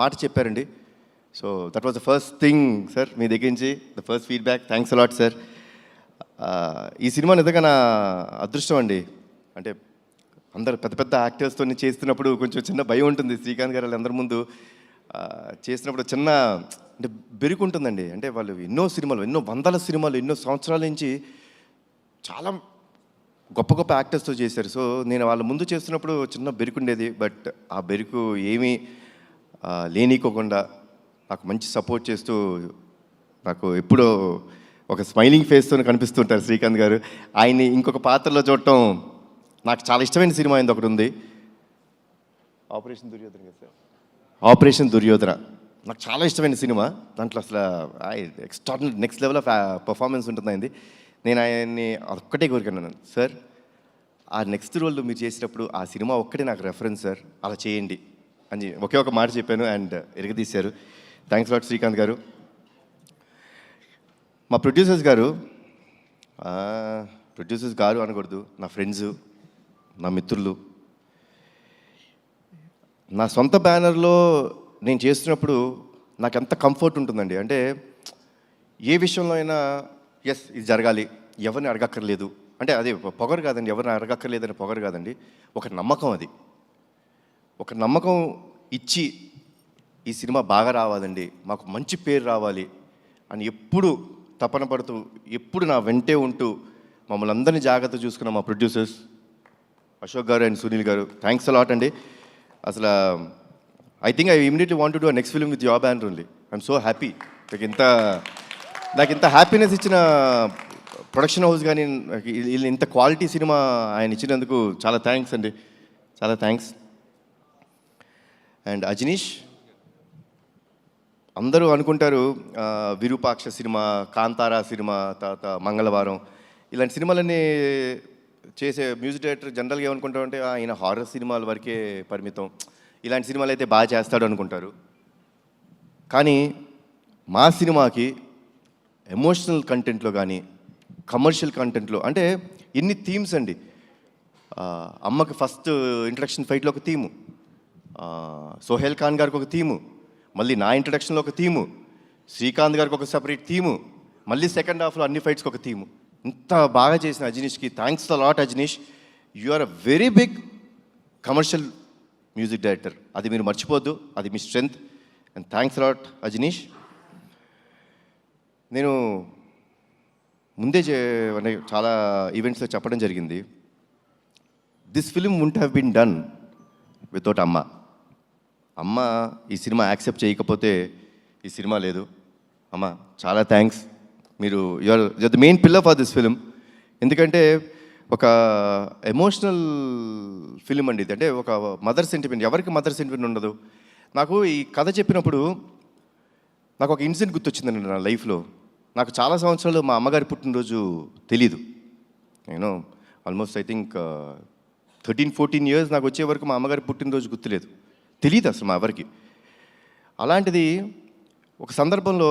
మాట చెప్పారండి. So that was the first thing sir, మీ దగ్గర నుంచి the first feedback. Thanks a lot sir. ఈ సినిమా నిజంగా నా అదృష్టం అండి. అంటే అందరు పెద్ద పెద్ద యాక్టర్స్తో చేస్తున్నప్పుడు కొంచెం చిన్న భయం ఉంటుంది. శ్రీకాంత్ గారు అందరి ముందు చేసినప్పుడు చిన్న అంటే బెరుకు ఉంటుందండి. అంటే వాళ్ళు ఎన్నో సినిమాలు, ఎన్నో వందల సినిమాలు, ఎన్నో సంవత్సరాల నుంచి చాలా గొప్ప గొప్ప యాక్టర్స్తో చేశారు. సో నేను వాళ్ళ ముందు చేస్తున్నప్పుడు చిన్న బెరుకు ఉండేది. బట్ ఆ బెరుకు ఏమీ లేనికోకుండా నాకు మంచి సపోర్ట్ చేస్తూ నాకు ఎప్పుడో ఒక స్మైలింగ్ ఫేస్తో కనిపిస్తుంటారు శ్రీకాంత్ గారు. ఆయన్ని ఇంకొక పాత్రలో చూడటం నాకు చాలా ఇష్టమైన సినిమా అయింది ఒకటి ఉంది, ఆపరేషన్ దుర్యోధన కదా సార్. ఆపరేషన్ దుర్యోధన నాకు చాలా ఇష్టమైన సినిమా. దాంట్లో అసలు extraordinary next level of performance ఉంటుంది అయింది. నేను ఆయన్ని ఒక్కటే కోరికన్నాను, సార్ ఆ నెక్స్ట్ రోల్ మీరు చేసినప్పుడు ఆ సినిమా ఒక్కటే నాకు రెఫరెన్స్ సార్, అలా చేయండి అని ఒకే ఒక మాట చెప్పాను అండ్ ఎరగదీశారు. థ్యాంక్స్ లాట్ శ్రీకాంత్ గారు. మా ప్రొడ్యూసర్స్ గారు అనకూడదు, నా ఫ్రెండ్స్, నా మిత్రులు. నా సొంత బ్యానర్లో నేను చేస్తున్నప్పుడు నాకు ఎంత కంఫర్ట్ ఉంటుందండి. అంటే ఏ విషయంలో అయినా ఎస్ ఇది జరగాలి, ఎవరిని అడగక్కర్లేదు. అంటే అదే పొగరు కాదండి, ఎవరిని అడగక్కర్లేదని పొగరు కాదండి, ఒక నమ్మకం. అది ఒక నమ్మకం ఇచ్చి ఈ సినిమా బాగా రావాలండి, మాకు మంచి పేరు రావాలి అని ఎప్పుడు తపన పడుతూ, ఎప్పుడు నా వెంటే ఉంటూ మమ్మల్ని అందరినీ జాగ్రత్త చూసుకున్న మా ప్రొడ్యూసర్స్ అశోక్ గారు అండ్ సునీల్ గారు, థ్యాంక్స్ అలాట్ అండి. అసలు I think I immediately want to do next film with your banner only. I'm so happy. నాకు ఇంత హ్యాపీనెస్ ఇచ్చిన ప్రొడక్షన్ హౌస్ కానీ ఇంత క్వాలిటీ సినిమా ఆయన ఇచ్చినందుకు చాలా థ్యాంక్స్ అండి, చాలా థ్యాంక్స్. అండ్ అజనీష్, అందరూ అనుకుంటారు విరూపాక్ష సినిమా, కాంతారా సినిమా, తర్వాత మంగళవారం ఇలాంటి సినిమాలన్నీ చేసే మ్యూజిక్ డైరెక్టర్ జనరల్గా ఏమనుకుంటారంటే ఆయన హారర్ సినిమాల వరకే పరిమితం, ఇలాంటి సినిమాలు అయితే బాగా చేస్తాడు అనుకుంటారు. కానీ మా సినిమాకి ఎమోషనల్ కంటెంట్లో కానీ కమర్షియల్ కంటెంట్లో అంటే ఎన్ని థీమ్స్ అండి. అమ్మకి ఫస్ట్ ఇంట్రడక్షన్ ఫైట్లో ఒక థీము, సోహెల్ ఖాన్ గారికి ఒక థీము, మళ్ళీ నా ఇంట్రడక్షన్లో ఒక థీము, శ్రీకాంత్ గారికి ఒక సపరేట్ థీము, మళ్ళీ సెకండ్ హాఫ్లో అన్ని ఫైట్స్కి ఒక థీము. ఇంత బాగా చేసిన అజనీష్కి thanks a lot. Ajaneesh, you are a very big commercial music director, అది మీరు మర్చిపోద్దు, అది మీ strength. And thanks lot Ajaneesh. నేను ముందే చాలా ఈవెంట్స్లో చెప్పడం జరిగింది, this film won't have been done without అమ్మ. అమ్మ ఈ సినిమా యాక్సెప్ట్ చేయకపోతే ఈ సినిమా లేదు. అమ్మ చాలా థ్యాంక్స్, మీరు you're the main pillar for this film. ఎందుకంటే ఒక ఎమోషనల్ ఫిలిం అండి ఇది, అంటే ఒక మదర్ సెంటిమెంట్. ఎవరికి మదర్ సెంటిమెంట్ ఉండదు? నాకు ఈ కథ చెప్పినప్పుడు నాకు ఒక ఇన్సిడెంట్ గుర్తొచ్చిందండి నా లైఫ్లో. నాకు చాలా సంవత్సరాలు మా అమ్మగారి పుట్టినరోజు తెలీదు. నేను ఆల్మోస్ట్ ఐ థింక్ 13-14 ఇయర్స్ నాకు వచ్చే వరకు మా అమ్మగారి పుట్టినరోజు గుర్తులేదు, తెలియదు అసలు మా ఎవరికి. అలాంటిది ఒక సందర్భంలో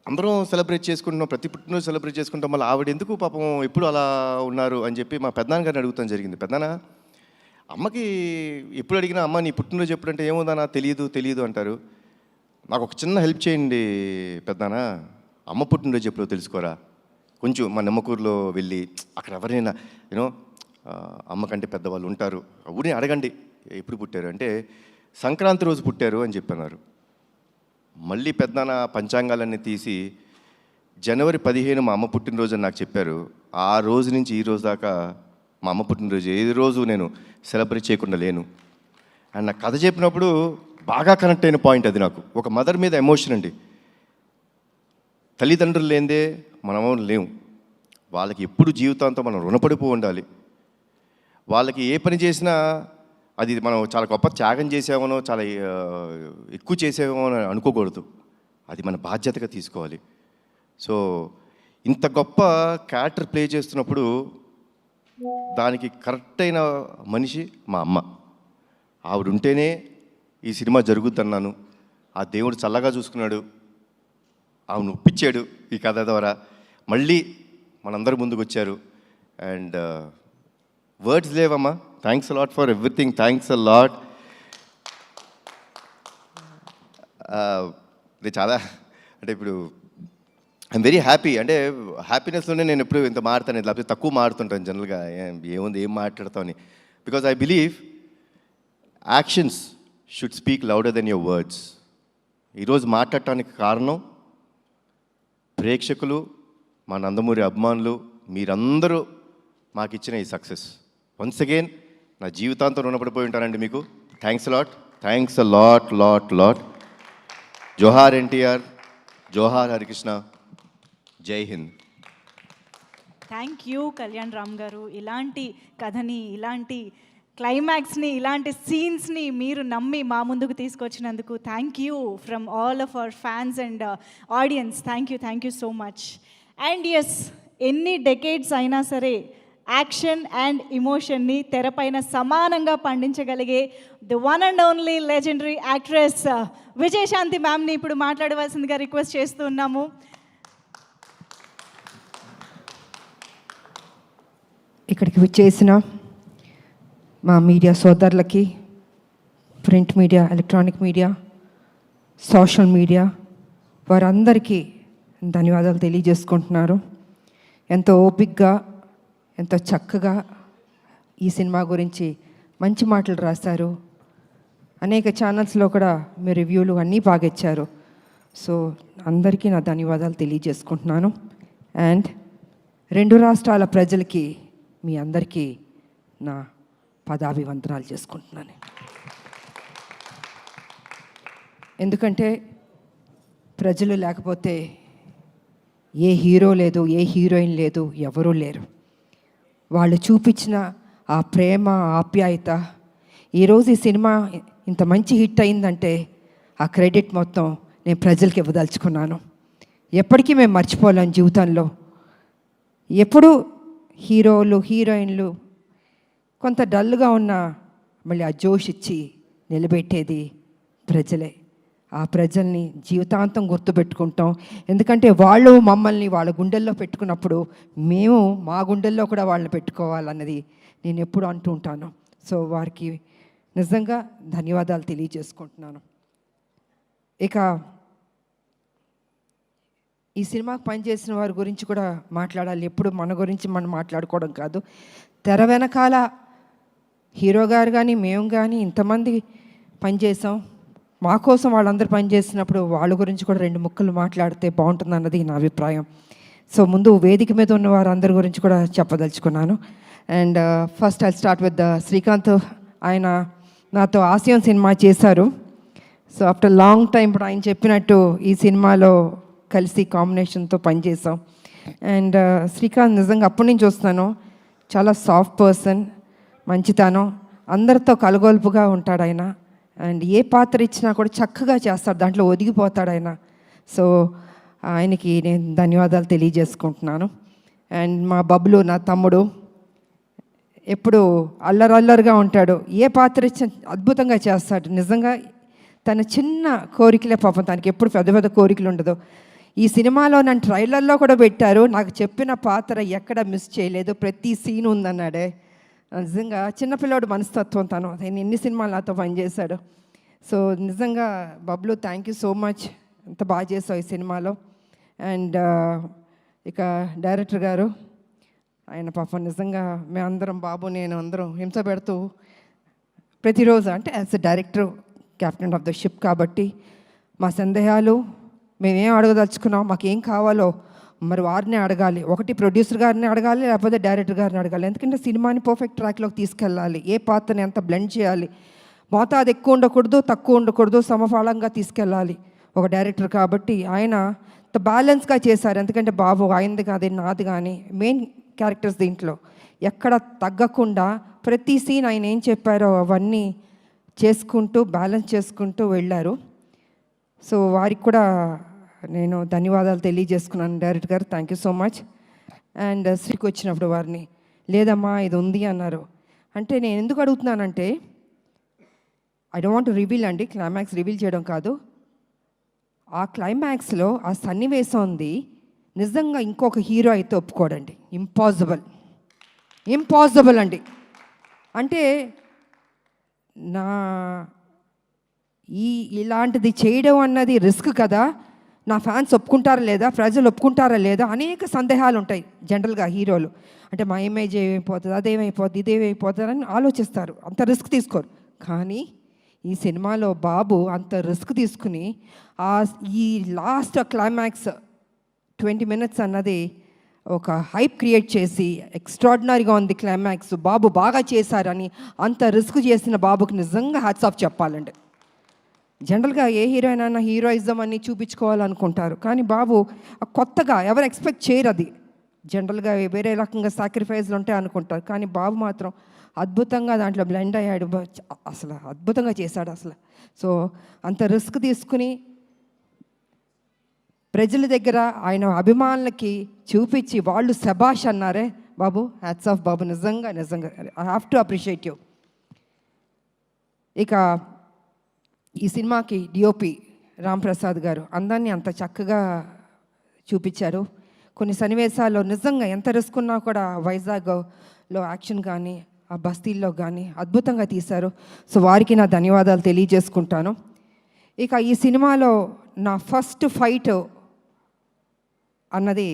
అందరం సెలబ్రేట్ చేసుకుంటున్నాం, ప్రతి పుట్టినరోజు సెలబ్రేట్ చేసుకుంటాం, మళ్ళీ ఆవిడ ఎందుకు పాపం ఎప్పుడు అలా ఉన్నారు అని చెప్పి మా పెద్దనాన్న గారిని అడుగుతాం జరిగింది. పెద్దనాన్న, అమ్మకి ఎప్పుడు అడిగినా అమ్మ నీ పుట్టినరోజు ఎప్పుడంటే ఏముందన్నా తెలియదు అంటారు. నాకు ఒక చిన్న హెల్ప్ చేయండి పెద్దనాన్న, అమ్మ పుట్టినరోజు ఎప్పుడో తెలుసుకోరా, కొంచెం మా నిమ్మకూరులో వెళ్ళి అక్కడ ఎవరైనా యూనో అమ్మ కంటే పెద్దవాళ్ళు ఉంటారు, ఊరిని అడగండి ఎప్పుడు పుట్టారు అంటే సంక్రాంతి రోజు పుట్టారు అని చెప్పన్నారు. మళ్ళీ పెద్దనాన్న పంచాంగాలన్నీ తీసి జనవరి 15 మా అమ్మ పుట్టినరోజు అని నాకు చెప్పారు. ఆ రోజు నుంచి ఈ రోజు దాకా మా అమ్మ పుట్టినరోజు ఏ రోజు నేను సెలబ్రేట్ చేయకుండా లేను. అండ్ నాకు కథ చెప్పినప్పుడు బాగా కనెక్ట్ అయిన పాయింట్ అది. నాకు ఒక మదర్ మీద ఎమోషన్ అండి. తల్లిదండ్రులు లేనిదే మనము లేవు, వాళ్ళకి ఎప్పుడు జీవితాంతం మనం రుణపడిపో ఉండాలి. వాళ్ళకి ఏ పని చేసినా అది మనం చాలా గొప్ప త్యాగం చేసామనో చాలా ఎక్కువ చేసామో అని అనుకోకూడదు, అది మన బాధ్యతగా తీసుకోవాలి. సో ఇంత గొప్ప క్యారెక్టర్ ప్లే చేస్తున్నప్పుడు దానికి కరెక్ట్ అయిన మనిషి మా అమ్మ. ఆవిడ ఉంటేనే ఈ సినిమా జరుగుద్దన్నాను. ఆ దేవుడు చల్లగా చూసుకున్నాడు, ఆవిడ ఒప్పించాడు ఈ కథ ద్వారా. మళ్ళీ మనందరి ముందుకు వచ్చారు. అండ్ వర్డ్స్ లేవమ్మా, thanks a lot for everything, thanks a lot. ఇది చాలా అంటే ఇప్పుడు ఐఎమ్ వెరీ హ్యాపీ. అంటే హ్యాపీనెస్లోనే నేను ఎప్పుడు ఇంత మాడతాను, లేకపోతే తక్కువ మాడుతుంటాను జనరల్గా, ఏముంది ఏం మాట్లాడతామని. Because I believe actions should speak louder than your words. ఈరోజు మాట్లాడటానికి కారణం ప్రేక్షకులు, మా నందమూరి అభిమానులు, మీరందరూ మాకు ఇచ్చిన ఈ సక్సెస్. వన్స్ అగైన్ నా జీవితాంతం రుణపడిపోయి ఉంటానండి మీకు. Thanks lot, thanks a lot lot lot. జోహార్ ఎన్టీఆర్, జోహార్ హరికృష్ణ, జై హింద్. థ్యాంక్ యూ కళ్యాణ్ రామ్ గారు. ఇలాంటి కథని, ఇలాంటి క్లైమాక్స్ని, ఇలాంటి సీన్స్ని మీరు నమ్మి మా ముందుకు తీసుకొచ్చినందుకు thank you from all of our fans and audience. Thank you so much. And yes, ఎన్ని డెకేడ్స్ అయినా సరే యాక్షన్ అండ్ ఇమోషన్ని తెరపైన సమానంగా పండించగలిగే the one and only legendary actress Vijayashanti మ్యామ్ని ఇప్పుడు మాట్లాడవలసిందిగా రిక్వెస్ట్ చేస్తూ ఉన్నాము. ఇక్కడికి విచ్చేసిన మా మీడియా సోదరులకి, print media, electronic media, social media, వారందరికీ ధన్యవాదాలు తెలియజేసుకుంటున్నారు. ఎంతో ఓపికగా, ఎంతో చక్కగా ఈ సినిమా గురించి మంచి మాటలు రాశారు. అనేక ఛానల్స్లో కూడా మీ రివ్యూలు అన్నీ బాగా ఇచ్చారు. సో అందరికీ నా ధన్యవాదాలు తెలియజేసుకుంటున్నాను. అండ్ 2 రాష్ట్రాల ప్రజలకి మీ అందరికీ నా పదాభివందనాలు చేసుకుంటున్నాను. ఎందుకంటే ప్రజలు లేకపోతే ఏ హీరో లేదు, ఏ హీరోయిన్ లేదు, ఎవరూ లేరు. వాళ్ళు చూపించిన ఆ ప్రేమ, ఆప్యాయత, ఈరోజు ఈ సినిమా ఇంత మంచి హిట్ అయిందంటే ఆ క్రెడిట్ మొత్తం నేను ప్రజలకి ఇవ్వదలుచుకున్నాను. ఎప్పటికీ మేము మర్చిపోలేం జీవితంలో. ఎప్పుడు హీరోలు, హీరోయిన్లు కొంత డల్గా ఉన్న మళ్ళీ ఆ జోష్ ఇచ్చి నిలబెట్టేది ప్రజలే. ఆ ప్రజల్ని జీవితాంతం గుర్తుపెట్టుకుంటాం. ఎందుకంటే వాళ్ళు మమ్మల్ని వాళ్ళ గుండెల్లో పెట్టుకున్నప్పుడు మేము మా గుండెల్లో కూడా వాళ్ళని పెట్టుకోవాలన్నది నేను ఎప్పుడు అంటూ ఉంటాను. సో వారికి నిజంగా ధన్యవాదాలు తెలియజేసుకుంటున్నాను. ఇక ఈ సినిమాకు పనిచేసిన వారి గురించి కూడా మాట్లాడాలి. ఎప్పుడు మన గురించి మనం మాట్లాడుకోవడం కాదు. తెర వెనకాల హీరో గారు కానీ మేము కానీ ఇంతమంది పనిచేసాం. మా కోసం వాళ్ళందరూ పనిచేసినప్పుడు వాళ్ళ గురించి కూడా 2 ముక్కలు మాట్లాడితే బాగుంటుంది అన్నది నా అభిప్రాయం. సో ముందు వేదిక మీద ఉన్న వారందరి గురించి కూడా చెప్పదలుచుకున్నాను. And first I start with Srikanth. ఆయన నాతో ఆసియన్ సినిమా చేశారు. సో ఆఫ్టర్ లాంగ్ టైం ఇప్పుడు ఆయన చెప్పినట్టు ఈ సినిమాలో కలిసి కాంబినేషన్తో పనిచేసాం. అండ్ శ్రీకాంత్ నిజంగా అప్పటి నుంచి చూస్తున్నాను, చాలా సాఫ్ట్ పర్సన్, మంచితనం, అందరితో కలగొలుపుగా ఉంటాడు ఆయన. అండ్ ఏ పాత్ర ఇచ్చినా కూడా చక్కగా చేస్తాడు, దాంట్లో ఒదిగిపోతాడు ఆయన. సో ఆయనకి నేను ధన్యవాదాలు తెలియజేసుకుంటున్నాను. అండ్ మా బబ్లు నా తమ్ముడు ఎప్పుడు అల్లరల్లరిగా ఉంటాడు, ఏ పాత్ర ఇచ్చినా అద్భుతంగా చేస్తాడు. నిజంగా తన చిన్న కోరికలే పాపం, తనకి ఎప్పుడు పెద్ద పెద్ద కోరికలు ఉండదు. ఈ సినిమాలో నన్ను ట్రైలర్లో కూడా పెట్టారు, నాకు చెప్పిన పాత్ర ఎక్కడ మిస్ చేయలేదు, ప్రతి సీన్ ఉందన్నాడే. నిజంగా చిన్నపిల్లాడు మనస్తత్వం తను. నేను ఎన్ని సినిమాలు నాతో పనిచేశాడు. సో నిజంగా Bablu thank you so much, ఎంత బాగా చేసావు ఈ సినిమాలో. అండ్ ఇక డైరెక్టర్ గారు, ఆయన పాపం నిజంగా మేమందరం, బాబు నేను అందరం హింస పెడుతూ ప్రతిరోజు, అంటే as a director captain of the ship కాబట్టి మా సందేహాలు మేమేం అడగదలుచుకున్నాం, మాకేం కావాలో మరి వారిని అడగాలి. ఒకటి ప్రొడ్యూసర్ గారిని అడగాలి, లేకపోతే డైరెక్టర్ గారిని అడగాలి. ఎందుకంటే సినిమాని పర్ఫెక్ట్ ట్రాక్లోకి తీసుకెళ్ళాలి, ఏ పాత్రని ఎంత బ్లెండ్ చేయాలి, మోతాదు ఎక్కువ ఉండకూడదు, తక్కువ ఉండకూడదు, సమఫలంగా తీసుకెళ్ళాలి ఒక డైరెక్టర్. కాబట్టి ఆయన బ్యాలెన్స్గా చేశారు. ఎందుకంటే బాబు ఆయనది కాదు, నాది కానీ మెయిన్ క్యారెక్టర్స్ దీంట్లో ఎక్కడ తగ్గకుండా ప్రతి సీన్ ఆయన ఏం చెప్పారో అవన్నీ చేసుకుంటూ బ్యాలెన్స్ చేసుకుంటూ వెళ్ళారు. సో వారికి కూడా నేను ధన్యవాదాలు తెలియజేసుకున్నాను. డైరెక్టర్ గారు thank you so much. And శ్రీకి వచ్చినప్పుడు వారిని లేదమ్మా ఇది ఉంది అన్నారు. అంటే నేను ఎందుకు అడుగుతున్నానంటే I don't want to reveal అండి, క్లైమాక్స్ రివీల్ చేయడం కాదు. ఆ క్లైమాక్స్లో ఆ సన్నివేశం ఉంది, నిజంగా ఇంకొక హీరో అయితే ఒప్పుకోడండి. ఇంపాసిబుల్ అండి. అంటే నా ఇలాంటిది చేయడం అన్నది రిస్క్ కదా, నా ఫ్యాన్స్ ఒప్పుకుంటారా లేదా, ప్రజలు ఒప్పుకుంటారా లేదా, అనేక సందేహాలు ఉంటాయి జనరల్గా హీరోలు. అంటే మా ఇమేజ్ ఏమైపోతుంది, అదేమైపోతుంది, ఇదేమైపోతుంది అని ఆలోచిస్తారు, అంత రిస్క్ తీసుకోరు. కానీ ఈ సినిమాలో బాబు అంత రిస్క్ తీసుకుని ఈ లాస్ట్ క్లైమాక్స్ 20 minutes అన్నది ఒక హైప్ క్రియేట్ చేసి ఎక్స్ట్రాడినరీగా ఉంది క్లైమాక్స్, బాబు బాగా చేశారని అంత రిస్క్ చేసిన బాబుకి నిజంగా హ్యాట్స్ ఆఫ్ చెప్పాలండి. జనరల్గా ఏ హీరోయిన్ అయినా హీరోయిజం అని చూపించుకోవాలనుకుంటారు, కానీ బాబు కొత్తగా ఎవరు ఎక్స్పెక్ట్ చేయరు. అది జనరల్గా వేరే రకంగా సాక్రిఫైస్లు ఉంటాయి అనుకుంటారు, కానీ బాబు మాత్రం అద్భుతంగా దాంట్లో బ్లెండ్ అయ్యాడు, అసలు అద్భుతంగా చేశాడు అసలు. సో అంత రిస్క్ తీసుకుని ప్రజల దగ్గర ఆయన అభిమానులకి చూపించి వాళ్ళు శబాష్ అన్నారే బాబు, హ్యాట్స్ ఆఫ్ బాబు, నిజంగా నిజంగా I have to appreciate you. ఇక ఈ సినిమాకి డిఓపి రామ్ ప్రసాద్ గారు అందాన్ని అంత చక్కగా చూపించారు. కొన్ని సన్నివేశాల్లో నిజంగా ఎంత రిస్క్ ఉన్నా కూడా వైజాగ్లో యాక్షన్ కానీ ఆ బస్తీల్లో కానీ అద్భుతంగా తీశారు. సో వారికి నా ధన్యవాదాలు తెలియజేసుకుంటాను. ఇక ఈ సినిమాలో నా ఫస్ట్ ఫైట్ అన్నది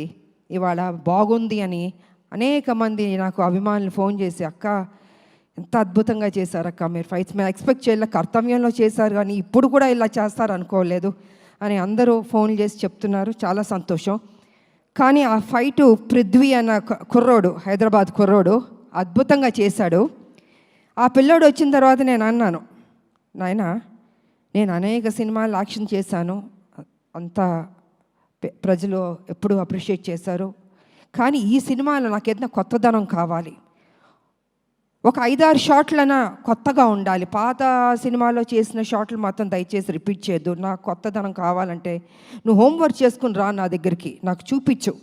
ఇవాళ బాగుంది అని అనేక మంది నాకు అభిమానులు ఫోన్ చేసి, అక్క ఎంత అద్భుతంగా చేశారు అక్క, మీరు ఫైట్స్ మేము ఎక్స్పెక్ట్ చేయలే, కర్తవ్యంలో చేశారు కానీ ఇప్పుడు కూడా ఇలా చేస్తారు అనుకోలేదు అని అందరూ ఫోన్ చేసి చెప్తున్నారు. చాలా సంతోషం. కానీ ఆ ఫైటు పృథ్వీ అన్న కుర్రోడు, హైదరాబాద్ కుర్రోడు అద్భుతంగా చేశాడు. ఆ పిల్లోడు వచ్చిన తర్వాత నేను అన్నాను, నాయనా నేను అనేక సినిమాలు యాక్షన్ చేశాను, అంతా ప్రజలు ఎప్పుడూ అప్రిషియేట్ చేశారు, కానీ ఈ సినిమాలో నాకు ఏదైనా కొత్తదనం కావాలి, ఒక 5-6 షాట్లైనా కొత్తగా ఉండాలి, పాత సినిమాలో చేసిన షాట్లు మాత్రం దయచేసి రిపీట్ చేయొద్దు, నాకు కొత్తదనం కావాలంటే నువ్వు హోంవర్క్ చేసుకుని రా నా దగ్గరికి, నాకు చూపించు,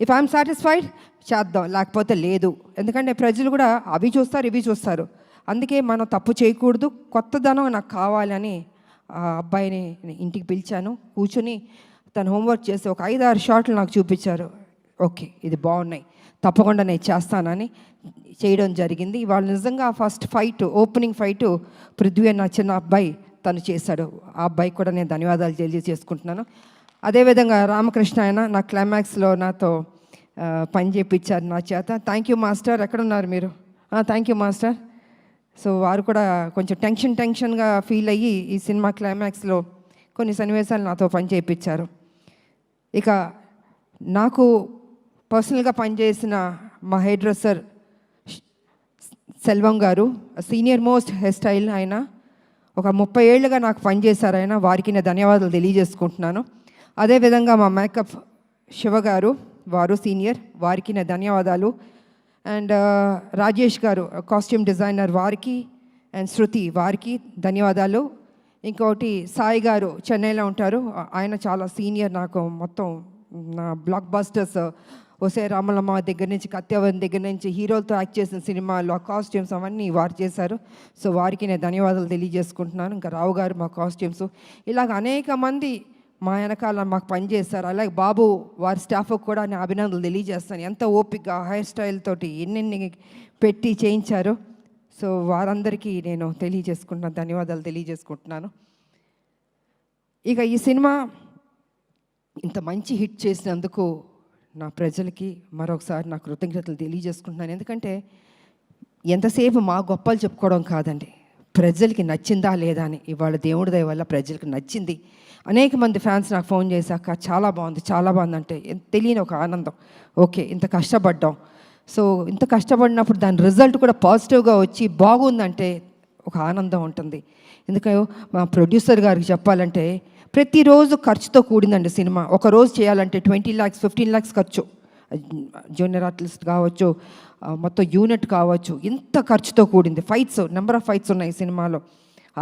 ఇఫ్ ఐఎమ్ సాటిస్ఫైడ్ చేద్దాం, లేకపోతే లేదు. ఎందుకంటే ప్రజలు కూడా అవి చూస్తారు ఇవి చూస్తారు, అందుకే మనం తప్పు చేయకూడదు, కొత్తదనం నాకు కావాలని ఆ అబ్బాయిని ఇంటికి పిలిచాను. కూర్చొని తను హోంవర్క్ చేసి ఒక 5-6 షాట్లు నాకు చూపించారు. ఓకే ఇది బాగున్నాయి, తప్పకుండా నేను చేస్తానని చేయడం జరిగింది. ఇవాళ నిజంగా first fight, opening fight Prithvi అన్న చిన్న అబ్బాయి తను చేశాడు. ఆ అబ్బాయికి కూడా నేను ధన్యవాదాలు తెలియజేసుకుంటున్నాను. అదేవిధంగా రామకృష్ణ ఆయన నా క్లైమాక్స్లో నాతో పని చేయించారు నా చేత. Thank you master. ఎక్కడున్నారు మీరు? Thank you master. సో వారు కూడా కొంచెం టెన్షన్గా ఫీల్ అయ్యి ఈ సినిమా క్లైమాక్స్లో కొన్ని సన్నివేశాలు నాతో పని చేయించారు. ఇక నాకు పర్సనల్గా పనిచేసిన మా హెయిర్ డ్రెస్సర్ సెల్వం గారు, సీనియర్ మోస్ట్ హెయిర్ స్టైల్, ఆయన ఒక 30 ఏళ్ళుగా నాకు పనిచేశారు. ఆయన వారికి నేను ధన్యవాదాలు తెలియజేసుకుంటున్నాను. అదేవిధంగా మా మేకప్ శివ గారు, వారు సీనియర్, వారికి నా ధన్యవాదాలు. అండ్ రాజేష్ గారు కాస్ట్యూమ్ డిజైనర్, వారికి, అండ్ శృతి వారికి ధన్యవాదాలు. ఇంకోటి సాయి గారు చెన్నైలో ఉంటారు, ఆయన చాలా సీనియర్, నాకు మొత్తం నా బ్లాక్ బస్టర్స్ ఒసే రామలమ్మ దగ్గర నుంచి, కత్యవన్ దగ్గర నుంచి, హీరోలతో యాక్ట్ చేసిన సినిమాల్లో ఆ కాస్ట్యూమ్స్ అవన్నీ వారు చేశారు. సో వారికి నేను ధన్యవాదాలు తెలియజేసుకుంటున్నాను. ఇంకా రావు గారు మా కాస్ట్యూమ్స్, ఇలాగ అనేక మంది మా వెనకాల మాకు పనిచేస్తారు. అలాగే బాబు వారి స్టాఫ్కి కూడా నేను అభినందనలు తెలియజేస్తాను. ఎంత ఓపిక హెయిర్ స్టైల్ తోటి ఎన్నెన్ని పెట్టి చేయించారు. సో వారందరికీ నేను తెలియజేసుకుంటున్నాను, ధన్యవాదాలు తెలియజేసుకుంటున్నాను. ఇక ఈ సినిమా ఇంత మంచి హిట్ చేసినందుకు నా ప్రజలకి మరొకసారి నా కృతజ్ఞతలు తెలియజేసుకుంటున్నాను. ఎందుకంటే ఎంతసేపు మా గొప్పలు చెప్పుకోవడం కాదండి, ప్రజలకి నచ్చిందా లేదా అని. ఇవాళ దేవుడి దయ వల్ల ప్రజలకు నచ్చింది. అనేక మంది ఫ్యాన్స్ నాకు ఫోన్ చేశాక చాలా బాగుంది, చాలా బాగుంది అంటే తెలియని ఒక ఆనందం. ఓకే ఇంత కష్టపడ్డాం, సో ఇంత కష్టపడినప్పుడు దాని రిజల్ట్ కూడా పాజిటివ్గా వచ్చి బాగుందంటే ఒక ఆనందం ఉంటుంది. ఎందుకంటే మా ప్రొడ్యూసర్ గారికి చెప్పాలంటే ప్రతిరోజు ఖర్చుతో కూడిందండి సినిమా. ఒక రోజు చేయాలంటే 20 lakhs 15 lakhs ఖర్చు, జూనియర్ ఆర్టిస్ట్ కావచ్చు, మొత్తం యూనిట్ కావచ్చు, ఇంత ఖర్చుతో కూడింది. ఫైట్స్, నెంబర్ ఆఫ్ ఫైట్స్ ఉన్నాయి సినిమాలో,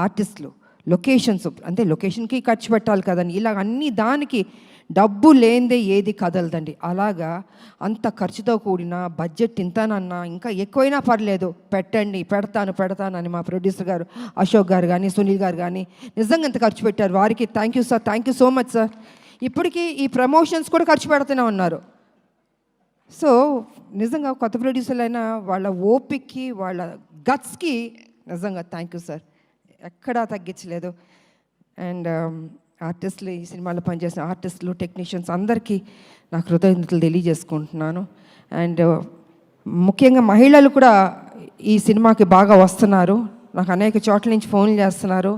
ఆర్టిస్టులు, లొకేషన్స్, అంటే లొకేషన్కి ఖర్చు పెట్టాలి కదండి. ఇలాగ అన్ని దానికి డబ్బు లేనిదే ఏది కదలదండి. అలాగా అంత ఖర్చుతో కూడిన బడ్జెట్ ఇంతనన్నా ఇంకా ఎక్కువైనా పర్లేదు పెట్టండి, పెడతాను అని మా ప్రొడ్యూసర్ గారు అశోక్ గారు కానీ సునీల్ గారు కానీ నిజంగా ఎంత ఖర్చు పెట్టారు. వారికి thank you sir, thank you so much sir. ఇప్పటికీ ఈ ప్రమోషన్స్ కూడా ఖర్చు పెడుతూనే ఉన్నారు. సో నిజంగా కొత్త ప్రొడ్యూసర్లు అయినా వాళ్ళ ఓపిక్కి, వాళ్ళ గట్స్కి నిజంగా థ్యాంక్ యూ సార్, ఎక్కడా తగ్గించలేదు. అండ్ ఆర్టిస్టులు, ఈ సినిమాలో పనిచేసిన ఆర్టిస్టులు, టెక్నీషియన్స్ అందరికీ నా కృతజ్ఞతలు తెలియజేసుకుంటున్నాను. అండ్ ముఖ్యంగా మహిళలు కూడా ఈ సినిమాకి బాగా వస్తున్నారు. నాకు అనేక చోట్ల నుంచి ఫోన్లు చేస్తున్నారు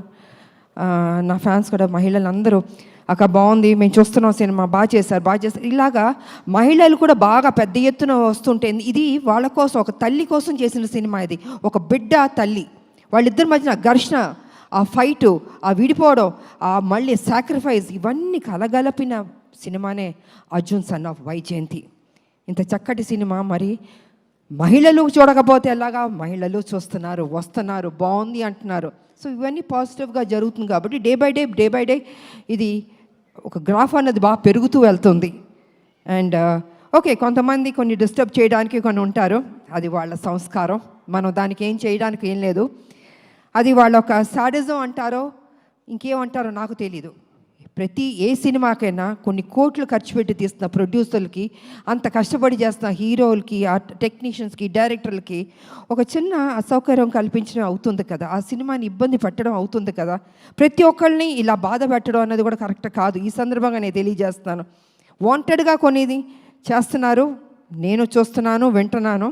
నా ఫ్యాన్స్ కూడా. మహిళలు అందరూ అక్క బాగుంది, మేము చూస్తున్నాం సినిమా, బాగా చేశారు. ఇలాగా మహిళలు కూడా బాగా పెద్ద ఎత్తున వస్తుంటే ఇది వాళ్ళ కోసం, ఒక తల్లి కోసం చేసిన సినిమా ఇది. ఒక బిడ్డ తల్లి, వాళ్ళిద్దరి మధ్యన ఘర్షణ, ఆ ఫైటు, ఆ విడిపోవడం, ఆ మళ్ళీ సాక్రిఫైస్, ఇవన్నీ కలగలిపిన సినిమానే అర్జున్ సన్ ఆఫ్ వైజయంతి. ఇంత చక్కటి సినిమా మరి మహిళలు చూడకపోతే ఎలాగా, మహిళలు చూస్తున్నారు, వస్తున్నారు, బాగుంది అంటున్నారు. సో ఇవన్నీ పాజిటివ్గా జరుగుతుంది కాబట్టి డే బై డే ఇది ఒక గ్రాఫ్ అన్నది బాగా పెరుగుతూ వెళ్తుంది. అండ్ ఓకే కొంతమంది కొన్ని డిస్టర్బ్ చేయడానికి కొన్ని ఉంటారు, అది వాళ్ళ సంస్కారం, మనం దానికి ఏం చేయడానికి ఏం లేదు. అది వాళ్ళ ఒక సాడిజం అంటారో ఇంకేమంటారో నాకు తెలీదు. ప్రతి ఏ సినిమాకైనా కొన్ని కోట్లు ఖర్చు పెట్టి తీస్తున్న ప్రొడ్యూసర్లకి, అంత కష్టపడి చేస్తున్న హీరోలకి, ఆ టెక్నీషియన్స్కి, డైరెక్టర్లకి ఒక చిన్న అసౌకర్యం కల్పించడం అవుతుంది కదా, ఆ సినిమాని ఇబ్బంది పెట్టడం అవుతుంది కదా. ప్రతి ఒక్కరిని ఇలా బాధ పెట్టడం అన్నది కూడా కరెక్ట్ కాదు. ఈ సందర్భంగా నేను తెలియజేస్తున్నాను, వాంటెడ్గా కొనేది చేస్తున్నారు, నేను చూస్తున్నాను, వింటున్నాను.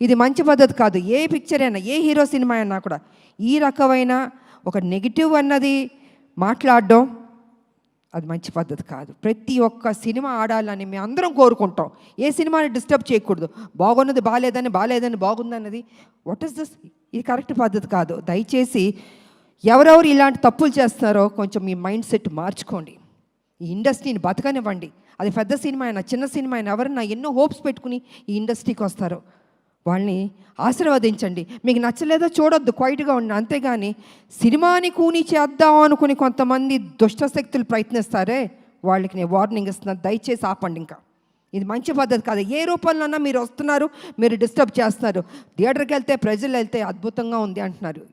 ఇది మంచి పద్ధతి కాదు. ఏ పిక్చర్ అయినా, ఏ హీరో సినిమా అయినా కూడా ఈ రకమైన ఒక నెగిటివ్ అన్నది మాట్లాడడం అది మంచి పద్ధతి కాదు. ప్రతి ఒక్క సినిమా ఆడాలని మేము అందరం కోరుకుంటాం. ఏ సినిమాని డిస్టర్బ్ చేయకూడదు. బాగున్నది బాగాలేదని బాగుందన్నది వాట్ ఈస్ దిస్? ఇది కరెక్ట్ పద్ధతి కాదు. దయచేసి ఎవరెవరు ఇలాంటి తప్పులు చేస్తున్నారో కొంచెం మీ మైండ్ సెట్ మార్చుకోండి. ఈ ఇండస్ట్రీని బతకనివ్వండి. అది పెద్ద సినిమా అయినా చిన్న సినిమా అయినా ఎవరన్నా ఎన్నో హోప్స్ పెట్టుకుని ఈ ఇండస్ట్రీకి వస్తారో వాళ్ళని ఆశీర్వదించండి. మీకు నచ్చలేదో చూడొద్దు, క్వైట్గా ఉండండి. అంతేగాని సినిమాని కూని చేద్దాం అనుకుని కొంతమంది దుష్టశక్తులు ప్రయత్నిస్తారే వాళ్ళకి నేను వార్నింగ్ ఇస్తున్నాను. దయచేసి ఆపండి. ఇంకా ఇది మంచి పద్ధతి కాదు. ఏ రూపంలోనన్నా మీరు వస్తున్నారు, మీరు డిస్టర్బ్ చేస్తున్నారు. థియేటర్కి వెళ్తే ప్రజలు వెళ్తే అద్భుతంగా ఉంది అంటున్నారు.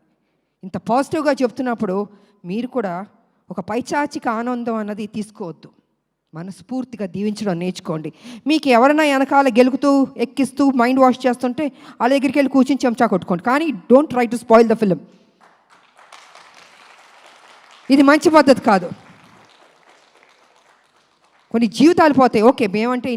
ఇంత పాజిటివ్గా చెప్తున్నప్పుడు మీరు కూడా ఒక పైచాచిక ఆనందం అన్నది తీసుకోవద్దు. మనస్ఫూర్తిగా దీవించడం నేర్చుకోండి. మీకు ఎవరైనా వెనకాల గెలుకుతూ ఎక్కిస్తూ మైండ్ వాష్ చేస్తుంటే వాళ్ళ దగ్గరికి వెళ్ళి కూర్చొని చెంచా కొట్టుకోండి. కానీ don't try to spoil the film. ఇది మంచి పద్ధతి కాదు. కొన్ని జీవితాలు పోతాయి. ఓకే, మేమంటే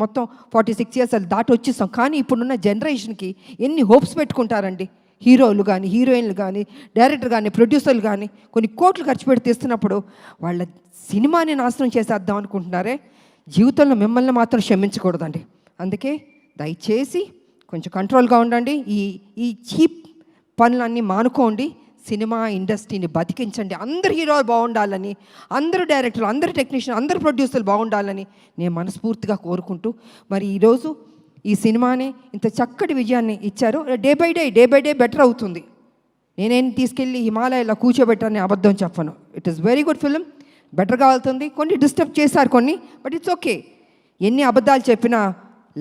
మొత్తం 46 years దాటి వచ్చేస్తాం. కానీ ఇప్పుడున్న జనరేషన్కి ఎన్ని హోప్స్ పెట్టుకుంటారండి. హీరోలు కానీ, హీరోయిన్లు కానీ, డైరెక్టర్ కానీ, ప్రొడ్యూసర్లు కానీ కొన్ని కోట్లు ఖర్చు పెట్టి తీస్తున్నప్పుడు వాళ్ళ సినిమాని నాశనం చేసేద్దాం అనుకుంటున్నారే. జీవితంలో మిమ్మల్ని మాత్రం క్షమించకూడదండి. అందుకే దయచేసి కొంచెం కంట్రోల్గా ఉండండి. ఈ చీప్ పనులన్నీ మానుకోండి. సినిమా ఇండస్ట్రీని బతికించండి. అందరు హీరోలు బాగుండాలని, అందరు డైరెక్టర్లు, అందరు టెక్నీషియన్, అందరు ప్రొడ్యూసర్లు బాగుండాలని నేను మనస్ఫూర్తిగా కోరుకుంటూ మరి ఈరోజు ఈ సినిమాని ఇంత చక్కటి విజయాన్ని ఇచ్చారు. డే బై డే బెటర్ అవుతుంది. నేనేం తీసుకెళ్ళి హిమాలయాలో కూర్చోబెట్టాలని అబద్ధం చెప్పను. It is very good film. బెటర్గా వెళ్తుంది. కొన్ని డిస్టర్బ్ చేశారు కొన్ని, బట్ ఇట్స్ ఓకే. ఎన్ని అబద్ధాలు చెప్పినా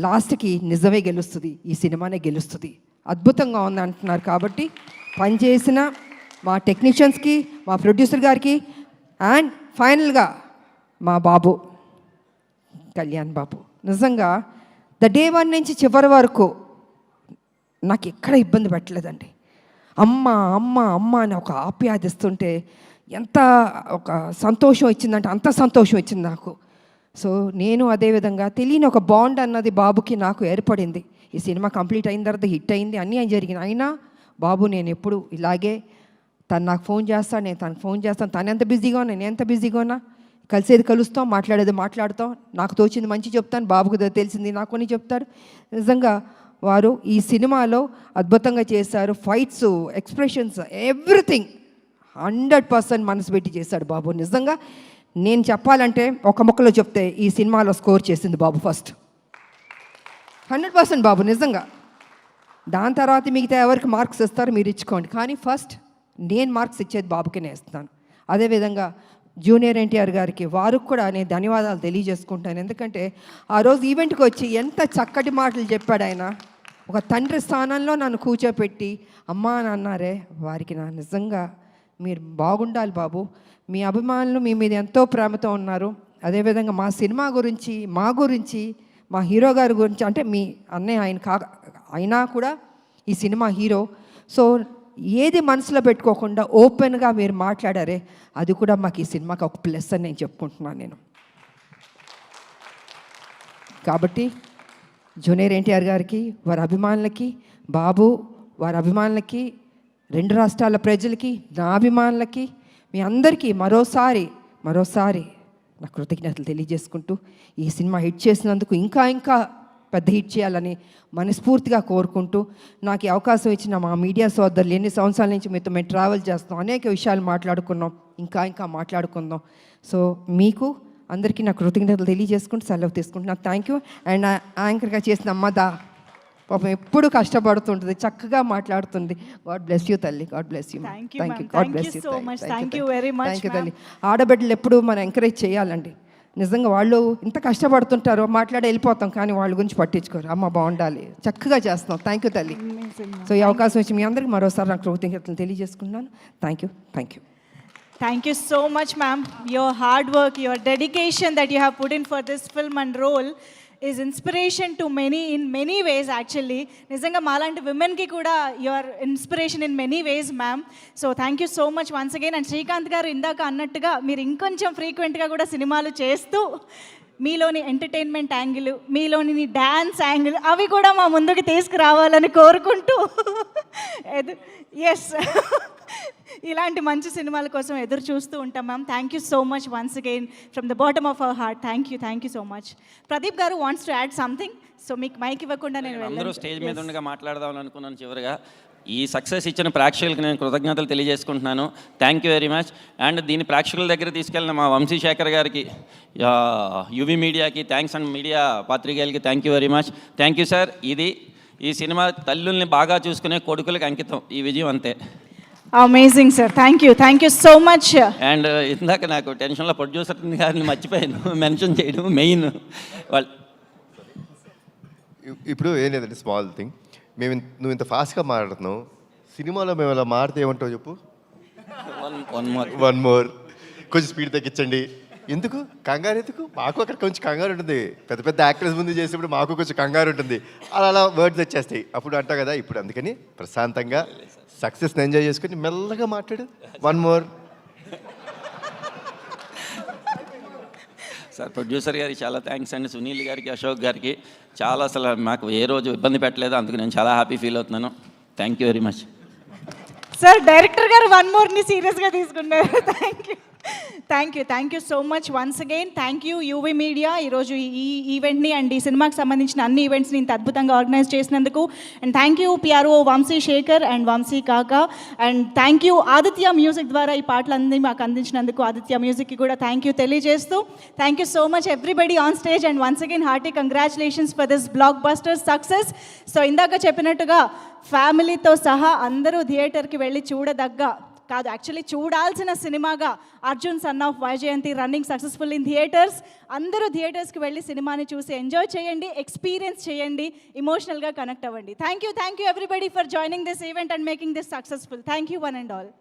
లాస్ట్కి నిజమే గెలుస్తుంది. ఈ సినిమానే గెలుస్తుంది. అద్భుతంగా ఉంది అంటున్నారు. కాబట్టి పనిచేసిన మా టెక్నీషియన్స్కి, మా ప్రొడ్యూసర్ గారికి అండ్ ఫైనల్గా మా బాబు కళ్యాణ్ బాబు, నిజంగా ద డే 1 నుంచి చివరి వరకు నాకు ఎక్కడ ఇబ్బంది పెట్టలేదండి. అమ్మ అమ్మ అమ్మ అని ఒక ఆప్యాదిస్తుంటే ఎంత ఒక సంతోషం ఇచ్చిందంటే అంత సంతోషం ఇచ్చింది నాకు. సో నేను అదేవిధంగా తెలియని ఒక బాండ్ అన్నది బాబుకి నాకు ఏర్పడింది. ఈ సినిమా కంప్లీట్ అయిన తర్వాత హిట్ అయింది, అన్నీ జరిగినాయి. అయినా బాబు నేను ఎప్పుడు ఇలాగే తను నాకు ఫోన్ చేస్తాను, నేను తనకు ఫోన్ చేస్తాను. తను ఎంత బిజీగా ఉన్నా, నేను ఎంత బిజీగా ఉన్నా కలిసేది కలుస్తాం, మాట్లాడేది మాట్లాడతాం. నాకు తోచింది మంచి చెప్తాను, బాబుకు తెలిసింది నాకు కొన్ని చెప్తారు. నిజంగా వారు ఈ సినిమాలో అద్భుతంగా చేశారు. ఫైట్స్, ఎక్స్ప్రెషన్స్, ఎవ్రీథింగ్ 100% మనసు పెట్టి చేశాడు బాబు. నిజంగా నేను చెప్పాలంటే ఒక ముక్కలో చెప్తే ఈ సినిమాలో స్కోర్ చేసింది బాబు ఫస్ట్. 100% బాబు నిజంగా. దాని తర్వాత మిగతా ఎవరికి మార్క్స్ ఇస్తారో మీరు ఇచ్చుకోండి. కానీ ఫస్ట్ నేను మార్క్స్ ఇచ్చేది బాబుకి నేను ఇస్తాను. అదేవిధంగా జూనియర్ ఎన్టీఆర్ గారికి, వారికి కూడా నేను ధన్యవాదాలు తెలియజేసుకుంటాను. ఎందుకంటే ఆ రోజు ఈవెంట్కి వచ్చి ఎంత చక్కటి మాటలు చెప్పాడు ఆయన. ఒక తండ్రి స్థానంలో నన్ను కూర్చోపెట్టి అమ్మా అని అన్నారే, వారికి నా నిజంగా మీరు బాగుండాలి బాబు. మీ అభిమానులు మీ మీద ఎంతో ప్రేమతో ఉన్నారు. అదేవిధంగా మా సినిమా గురించి, మా గురించి, మా హీరో గారి గురించి, అంటే మీ అన్నయ్య ఆయన అయినా కూడా ఈ సినిమా హీరో. సో ఏది మనసులో పెట్టుకోకుండా ఓపెన్గా మీరు మాట్లాడారే, అది కూడా మాకు ఈ సినిమాకి ఒక ప్లస్ అని నేను చెప్పుకుంటున్నాను నేను. కాబట్టి జూనియర్ ఎన్టీఆర్ గారికి, వారి అభిమానులకి, బాబు వారి అభిమానులకి, 2 రాష్ట్రాల ప్రజలకి, నా అభిమానులకి, మీ అందరికీ మరోసారి నా కృతజ్ఞతలు తెలియజేసుకుంటూ ఈ సినిమా హిట్ చేసినందుకు ఇంకా పెద్ద హిట్ చేయాలని మనస్ఫూర్తిగా కోరుకుంటూ, నాకు ఈ అవకాశం ఇచ్చిన మా మీడియా సోదరులు, ఎన్ని సంవత్సరాల నుంచి మీతో మేము ట్రావెల్ చేస్తాం, అనేక విషయాలు మాట్లాడుకున్నాం, ఇంకా మాట్లాడుకుందాం. సో మీకు అందరికీ నా కృతజ్ఞతలు తెలియజేసుకుంటూ సెలవు తీసుకుంటున్నాను. Thank you. అండ్ యాంకర్గా చేసిన అమ్మదా పాపం ఎప్పుడు కష్టపడుతుంటుంది, చక్కగా మాట్లాడుతుంది. గాడ్ బ్లెస్ యూ తల్లి, God bless you. Thank you తల్లి. ఆడబిడ్డలు ఎప్పుడు మనం ఎంకరేజ్ చేయాలండి. నిజంగా వాళ్ళు ఇంత కష్టపడుతుంటారో మాట్లాడి వెళ్ళిపోతాం, కానీ వాళ్ళ గురించి పట్టించుకోరు. అమ్మ బాగుండాలి, చక్కగా చేస్తున్నాం. థ్యాంక్ యూ తల్లి. సో ఈ అవకాశం వచ్చి మీ అందరికీ మరోసారి నాకు కృతజ్ఞతలు తెలియజేసుకుంటున్నాను. Thank you. Thank you so much, ma'am. Your hard work, your dedication that you have put in for this film and role is inspiration to many in many ways actually. Nizanga malanti women ki kuda you are inspiration in many ways, ma'am. So thank you so much once again. And Srikanth garu indaka annattuga meer inkoncham frequent ga kuda cinemalu chestu మీలోని ఎంటర్టైన్మెంట్ యాంగిల్, మీలోని డ్యాన్స్ యాంగిల్ అవి కూడా మా ముందుకు తీసుకురావాలని కోరుకుంటూ ఎస్ ఇలాంటి మంచి సినిమాల కోసం ఎదురు చూస్తూ ఉంటాం ma'am. Thank you so much once again from the bottom of our heart. Thank you so much. Pradeep గారు wants to add something. So మీకు మైక్ ఇవ్వకుండా నేను అందరూ స్టేజ్ మీద ఉండగా మాట్లాడదామని అనుకున్నాను. చివరిగా ఈ సక్సెస్ ఇచ్చిన ప్రేక్షకులకు నేను కృతజ్ఞతలు తెలియజేసుకుంటున్నాను. Thank you very much. And దీని ప్రేక్షకుల దగ్గర తీసుకెళ్ళిన మా వంశీశేఖర్ గారికి, యువి మీడియాకి థ్యాంక్స్, అండ్ మీడియా పాత్రికేయులకి thank you very much. Thank you sir. ఈ సినిమా తల్లుల్ని బాగా చూసుకునే కొడుకులకు అంకితం. ఈ విజయం అంతే. Amazing sir. Thank you so much. And ఇందాక నాకు టెన్షన్లో ప్రొడ్యూసర్ గారిని మర్చిపోయాను మెన్షన్ చేయడం. మెయిన్ వాళ్ళు ఇప్పుడు ఏం లేదండి, స్మాల్ థింగ్. నువ్వు ఇంత ఫాస్ట్గా మాట్లాడుతున్నావు, సినిమాలో మేము అలా మాడితే ఏమంటావు చెప్పు? వన్ మోర్ కొంచెం స్పీడ్ తగ్గించండి. ఎందుకు కంగారు? ఎందుకు? మాకు అక్కడ కొంచెం కంగారు ఉంటుంది. పెద్ద పెద్ద యాక్టర్స్ ముందు చేసేప్పుడు మాకు కొంచెం కంగారు ఉంటుంది. అలా వర్డ్స్ వచ్చేస్తాయి అప్పుడు అంటావు కదా. ఇప్పుడు అందుకని ప్రశాంతంగా సక్సెస్ని ఎంజాయ్ చేసుకుని మెల్లగా మాట్లాడు. One more. సార్ ప్రొడ్యూసర్ గారికి చాలా థ్యాంక్స్ అండి, సునీల్ గారికి, అశోక్ గారికి. చాలా అసలు మాకు ఏ రోజు ఇబ్బంది పెట్టలేదు, అందుకు నేను చాలా హ్యాపీ ఫీల్ అవుతున్నాను. Thank you very much. Sir director గారు వన్ మోర్ని సీరియస్గా తీసుకున్నారు. Thank you so much once again. Thank you UV media ఈరోజు ఈ ఈవెంట్ని అండ్ ఈ సినిమాకి సంబంధించిన అన్ని ఈవెంట్స్ని ఇంత అద్భుతంగా ఆర్గనైజ్ చేసినందుకు. And thank you PRO Vamsi Shekar and Vamsi Kaka. And thank you Aditya music ద్వారా ఈ పాటలన్నీ మాకు అందించినందుకు ఆదిత్య మ్యూజిక్కి కూడా థ్యాంక్ యూ తెలియజేస్తూ thank you so much everybody on stage. And once again hearty congratulations for this blockbuster success. So ఇందాక చెప్పినట్టుగా ఫ్యామిలీతో సహా అందరూ థియేటర్కి వెళ్ళి చూడదగ్గ కాదు, యాక్చువల్లీ చూడాల్సిన సినిమాగా Arjun son of Vyjayanthi running successful in theatres. అందరూ థియేటర్స్కి వెళ్ళి సినిమాని చూసి ఎంజాయ్ చేయండి, ఎక్స్పీరియన్స్ చేయండి, ఇమోషనల్గా కనెక్ట్ అవ్వండి. Thank you everybody for joining this event and making this successful. Thank you one and all.